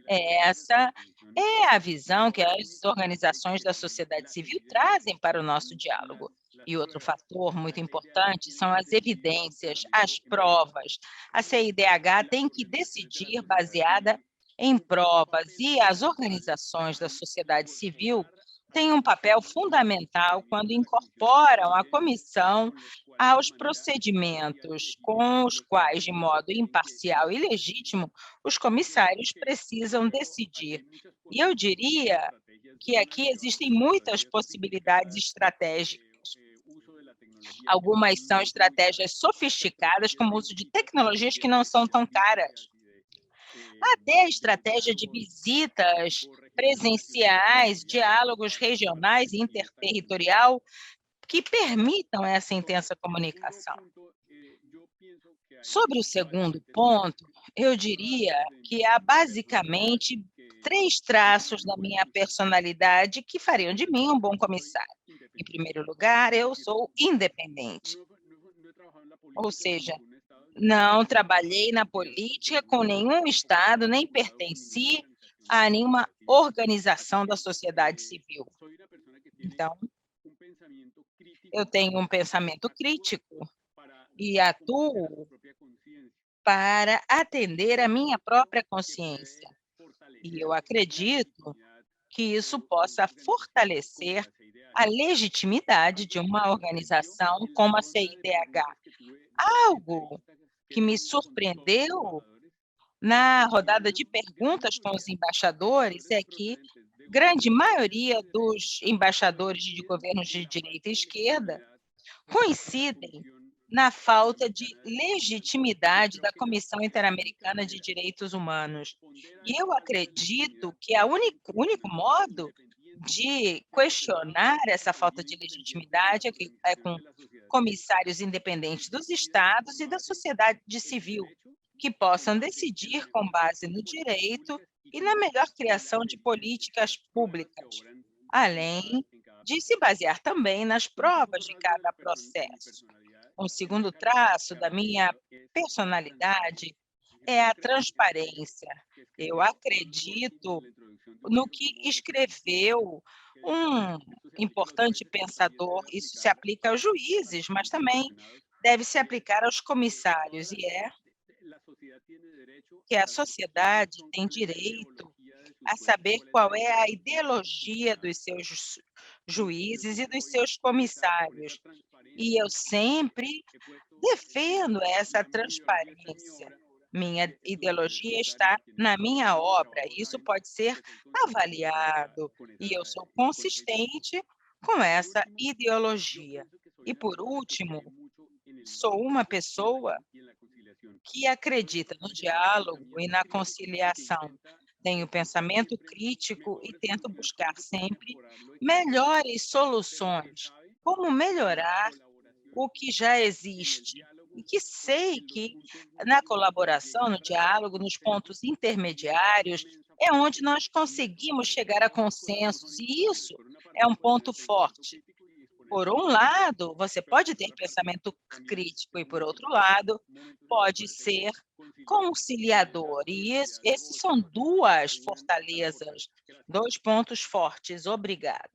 Speaker 3: Essa é a visão que as organizações da sociedade civil trazem para o nosso diálogo. E outro fator muito importante são as evidências, as provas. A CIDH tem que decidir baseada em provas, e as organizações da sociedade civil têm um papel fundamental quando incorporam a comissão aos procedimentos com os quais, de modo imparcial e legítimo, os comissários precisam decidir. E eu diria que aqui existem muitas possibilidades estratégicas. Algumas são estratégias sofisticadas, como o uso de tecnologias que não são tão caras. Até a estratégia de visitas presenciais, diálogos regionais e interterritorial que permitam essa intensa comunicação. Sobre o segundo ponto, eu diria que há basicamente 3 traços da minha personalidade que fariam de mim um bom comissário. Em primeiro lugar, eu sou independente. Ou seja, Não trabalhei na política com nenhum estado, nem pertenci a nenhuma organização da sociedade civil. Então, eu tenho um pensamento crítico e atuo para atender a minha própria consciência. E eu acredito que isso possa fortalecer a legitimidade de uma organização como a CIDH. Algo que me surpreendeu na rodada de perguntas com os embaixadores é que grande maioria dos embaixadores de governos de direita e esquerda coincidem na falta de legitimidade da Comissão Interamericana de Direitos Humanos. E eu acredito que o único modo de questionar essa falta de legitimidade é com comissários independentes dos estados e da sociedade civil, que possam decidir com base no direito e na melhor criação de políticas públicas, além de se basear também nas provas de cada processo. Um segundo traço da minha personalidade é a transparência. Eu acredito no que escreveu um importante pensador. Isso se aplica aos juízes, mas também deve se aplicar aos comissários, e é que a sociedade tem direito a saber qual é a ideologia dos seus juízes e dos seus comissários. E eu sempre defendo essa transparência. Minha ideologia está na minha obra, e isso pode ser avaliado, e eu sou consistente com essa ideologia. E, por último, sou uma pessoa que acredita no diálogo e na conciliação. Tenho pensamento crítico e tento buscar sempre melhores soluções, como melhorar o que já existe. E que sei que na colaboração, no diálogo, nos pontos intermediários, é onde nós conseguimos chegar a consensos, e isso é um ponto forte. Por um lado, você pode ter pensamento crítico e, por outro lado, pode ser conciliador. E esses são duas fortalezas, 2 pontos fortes. Obrigada.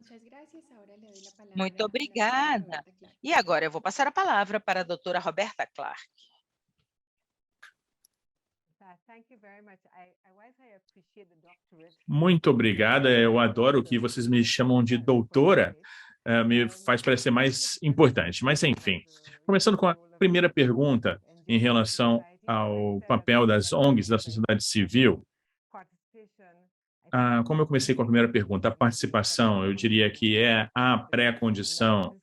Speaker 3: Muito obrigada. E agora eu vou passar a palavra para a doutora Roberta Clark.
Speaker 5: Muito obrigada. Eu adoro que vocês me chamam de doutora. Me faz parecer mais importante. Mas, enfim, começando com a primeira pergunta em relação ao papel das ONGs, da sociedade civil. Como eu comecei com a primeira pergunta, a participação, eu diria que é a pré-condição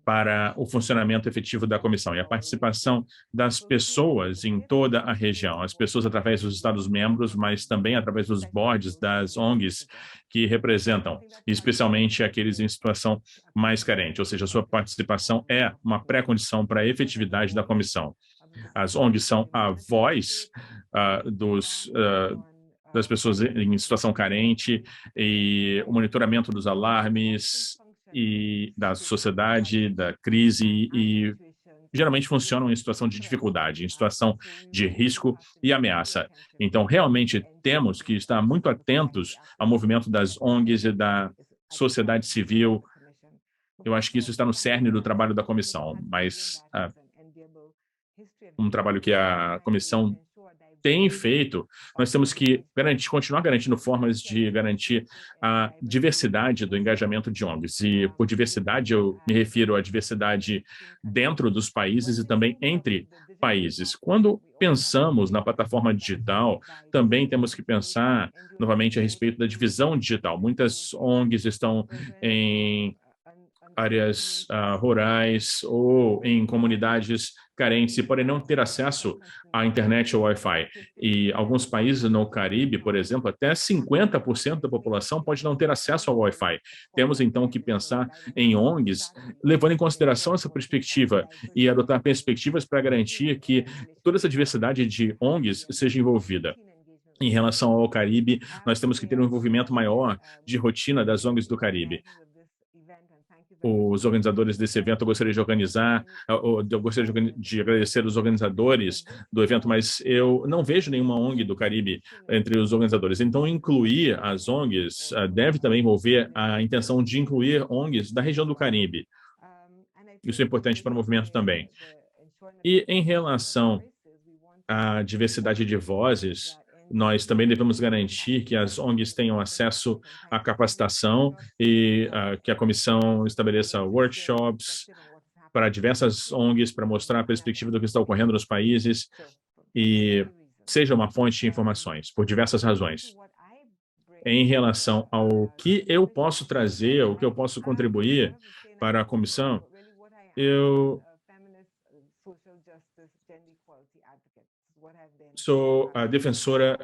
Speaker 5: para o funcionamento efetivo da comissão, e a participação das pessoas em toda a região, as pessoas através dos Estados-membros, mas também através dos boards das ONGs que representam, especialmente aqueles em situação mais carente, ou seja, a sua participação é uma pré-condição para a efetividade da comissão. As ONGs são a voz das pessoas em situação carente e o monitoramento dos alarmes e da sociedade, da crise, e geralmente funcionam em situação de dificuldade, em situação de risco e ameaça. Então, realmente, temos que estar muito atentos ao movimento das ONGs e da sociedade civil. Eu acho que isso está no cerne do trabalho da comissão, mas um trabalho que a comissão tem feito, nós temos que continuar garantindo formas de garantir a diversidade do engajamento de ONGs. E por diversidade, eu me refiro à diversidade dentro dos países e também entre países. Quando pensamos na plataforma digital, também temos que pensar novamente a respeito da divisão digital. Muitas ONGs estão em áreas rurais ou em comunidades carentes e podem não ter acesso à internet ou Wi-Fi. E alguns países no Caribe, por exemplo, até 50% da população pode não ter acesso ao Wi-Fi. Temos, então, que pensar em ONGs, levando em consideração essa perspectiva e adotar perspectivas para garantir que toda essa diversidade de ONGs seja envolvida. Em relação ao Caribe, nós temos que ter um envolvimento maior de rotina das ONGs do Caribe. os organizadores desse evento. Eu gostaria de de agradecer os organizadores do evento, mas eu não vejo nenhuma ONG do Caribe entre os organizadores. Então, incluir as ONGs deve também envolver a intenção de incluir ONGs da região do Caribe. Isso é importante para o movimento também. E em relação à diversidade de vozes, nós também devemos garantir que as ONGs tenham acesso à capacitação e que a comissão estabeleça workshops para diversas ONGs para mostrar a perspectiva do que está ocorrendo nos países e seja uma fonte de informações, por diversas razões. Em relação ao que eu posso trazer, o que eu posso contribuir para a comissão, eu sou a defensora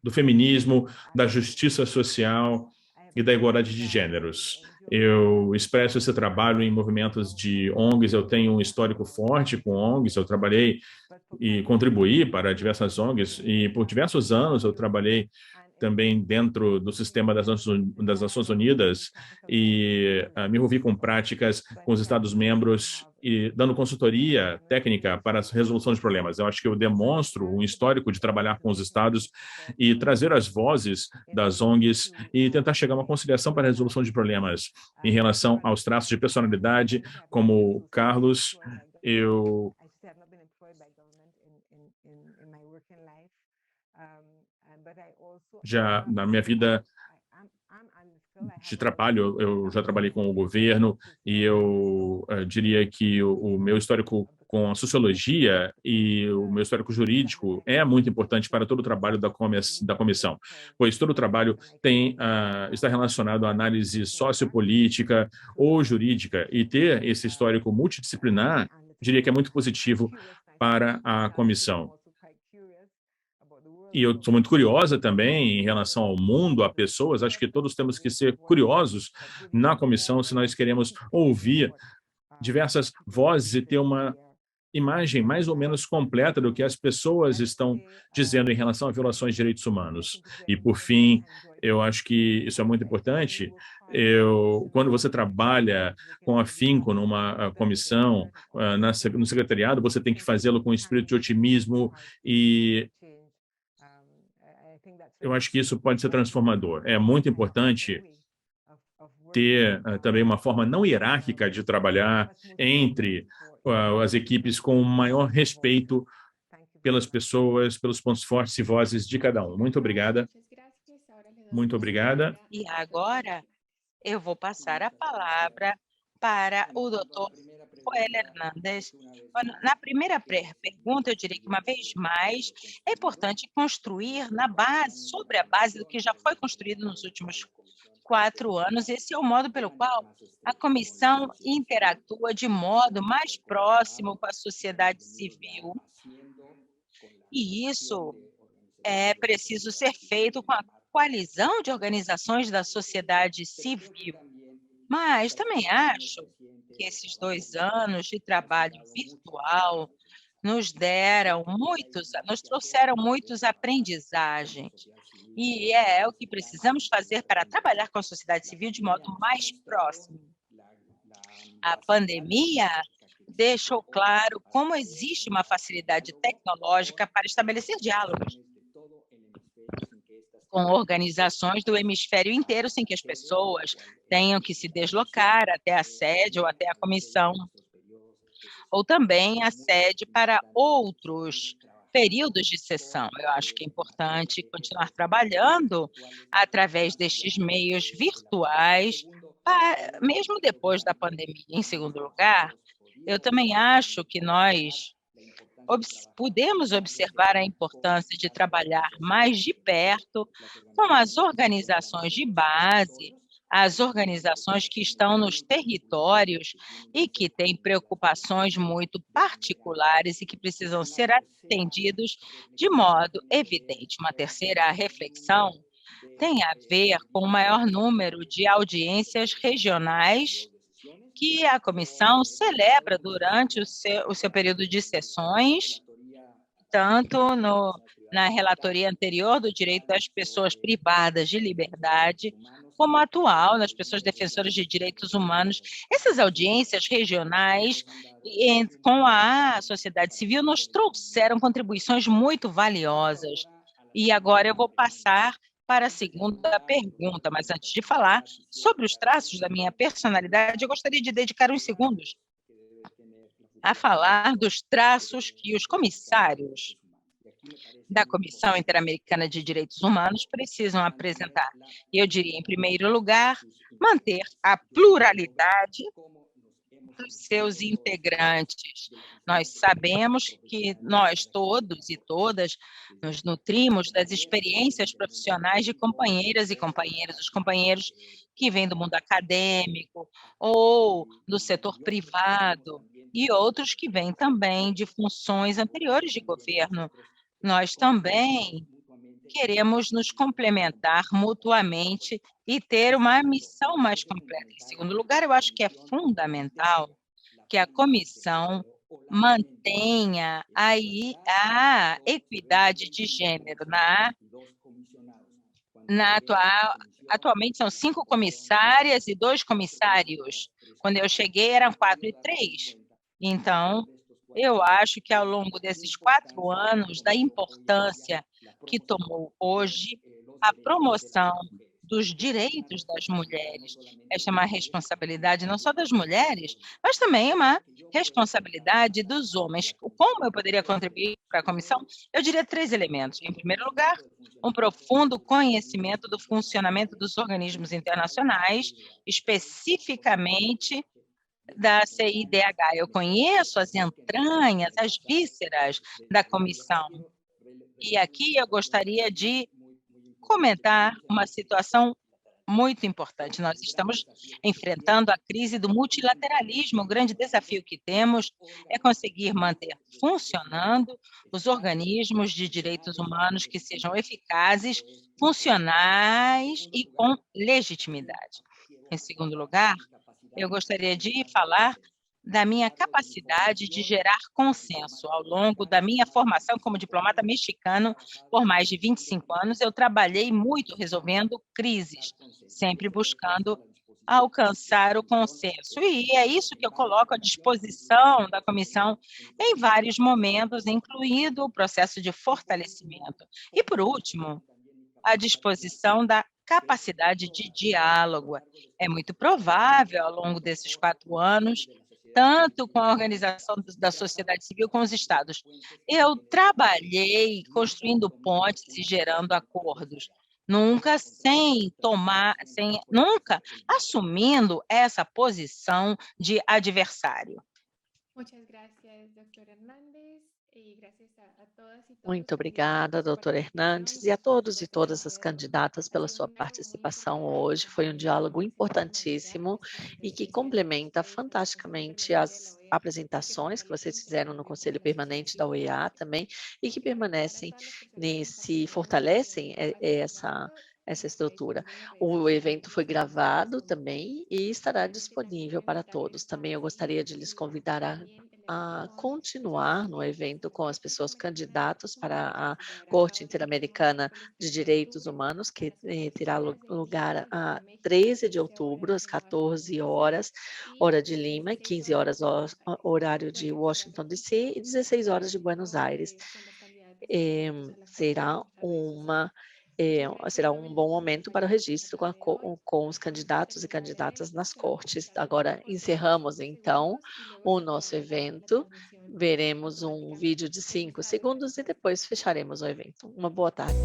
Speaker 5: do feminismo, da justiça social e da igualdade de gêneros. Eu expresso esse trabalho em movimentos de ONGs, eu tenho um histórico forte com ONGs, eu trabalhei e contribuí para diversas ONGs, e por diversos anos eu trabalhei também dentro do sistema das Nações Unidas e me envolvi com práticas com os Estados-membros e dando consultoria técnica para a resolução de problemas. Eu acho que eu demonstro um histórico de trabalhar com os estados e trazer as vozes das ONGs e tentar chegar a uma conciliação para a resolução de problemas. Em relação aos traços de personalidade, como o Carlos, eu já na minha vida de trabalho, eu já trabalhei com o governo e eu diria que o meu histórico com a sociologia e o meu histórico jurídico é muito importante para todo o trabalho da comissão, pois todo o trabalho está relacionado à análise sociopolítica ou jurídica, e ter esse histórico multidisciplinar, diria que é muito positivo para a comissão. E eu sou muito curiosa também em relação ao mundo, a pessoas. Acho que todos temos que ser curiosos na comissão se nós queremos ouvir diversas vozes e ter uma imagem mais ou menos completa do que as pessoas estão dizendo em relação a violações de direitos humanos. E, por fim, eu acho que isso é muito importante. Quando você trabalha com afinco numa comissão, no secretariado, você tem que fazê-lo com espírito de otimismo e eu acho que isso pode ser transformador. É muito importante ter também uma forma não hierárquica de trabalhar entre as equipes com maior respeito pelas pessoas, pelos pontos fortes e vozes de cada um. Muito obrigada. Muito obrigada.
Speaker 3: E agora eu vou passar a palavra para o doutor Joel Hernandes. Na primeira pergunta, eu diria que, uma vez mais, é importante construir sobre a base do que já foi construído nos últimos 4 anos. Esse é o modo pelo qual a comissão interatua de modo mais próximo com a sociedade civil. E isso é preciso ser feito com a coalizão de organizações da sociedade civil. Mas também acho que esses 2 anos de trabalho virtual nos trouxeram muitas aprendizagens. E é o que precisamos fazer para trabalhar com a sociedade civil de modo mais próximo. A pandemia deixou claro como existe uma facilidade tecnológica para estabelecer diálogos com organizações do hemisfério inteiro, sem que as pessoas tenham que se deslocar até a sede ou até a comissão, ou também a sede para outros períodos de sessão. Eu acho que é importante continuar trabalhando através destes meios virtuais, mesmo depois da pandemia. Em segundo lugar, eu também acho que nós podemos observar a importância de trabalhar mais de perto com as organizações de base, as organizações que estão nos territórios e que têm preocupações muito particulares e que precisam ser atendidos de modo evidente. Uma terceira reflexão tem a ver com o maior número de audiências regionais que a comissão celebra durante o seu período de sessões, tanto na relatoria anterior do direito das pessoas privadas de liberdade, como atual nas pessoas defensoras de direitos humanos. Essas audiências regionais com a sociedade civil nos trouxeram contribuições muito valiosas. E agora eu vou passar para a segunda pergunta, mas antes de falar sobre os traços da minha personalidade, eu gostaria de dedicar uns segundos a falar dos traços que os comissários da Comissão Interamericana de Direitos Humanos precisam apresentar. Eu diria, em primeiro lugar, manter a pluralidade dos seus integrantes. Nós sabemos que nós todos e todas nos nutrimos das experiências profissionais de companheiras e companheiros, os companheiros que vêm do mundo acadêmico ou do setor privado e outros que vêm também de funções anteriores de governo. Nós também queremos nos complementar mutuamente e ter uma missão mais completa. Em segundo lugar, eu acho que é fundamental que a comissão mantenha aí a equidade de gênero. Atualmente são 5 comissárias e 2 comissários. Quando eu cheguei, eram 4 e 3. Então, eu acho que ao longo desses 4 anos, da importância que tomou hoje a promoção dos direitos das mulheres. Esta é uma responsabilidade não só das mulheres, mas também uma responsabilidade dos homens. Como eu poderia contribuir para a comissão? Eu diria 3 elementos. Em primeiro lugar, um profundo conhecimento do funcionamento dos organismos internacionais, especificamente da CIDH. Eu conheço as entranhas, as vísceras da comissão. E aqui eu gostaria de comentar uma situação muito importante. Nós estamos enfrentando a crise do multilateralismo. O grande desafio que temos é conseguir manter funcionando os organismos de direitos humanos que sejam eficazes, funcionais e com legitimidade. Em segundo lugar, eu gostaria de falar da minha capacidade de gerar consenso. Ao longo da minha formação como diplomata mexicano, por mais de 25 anos, eu trabalhei muito resolvendo crises, sempre buscando alcançar o consenso. E é isso que eu coloco à disposição da comissão em vários momentos, incluindo o processo de fortalecimento. E, por último, à disposição da capacidade de diálogo. É muito provável, ao longo desses 4 anos, tanto com a organização da sociedade civil como os estados. Eu trabalhei construindo pontes e gerando acordos, nunca nunca assumindo essa posição de adversário.
Speaker 2: Muito obrigada, doutora Hernandes, e a todos e todas as candidatas pela sua participação hoje. Foi um diálogo importantíssimo e que complementa fantasticamente as apresentações que vocês fizeram no Conselho Permanente da OEA também e que fortalecem essa estrutura. O evento foi gravado também e estará disponível para todos. Também eu gostaria de lhes convidar a continuar no evento com as pessoas candidatas para a Corte Interamericana de Direitos Humanos, que terá lugar a 13 de outubro, às 14 horas, hora de Lima, 15 horas, horário de Washington, D.C., e 16 horas de Buenos Aires. Será um bom momento para o registro com os candidatos e candidatas nas cortes. Agora, encerramos, então, o nosso evento. Veremos um vídeo de 5 segundos e depois fecharemos o evento. Uma boa tarde.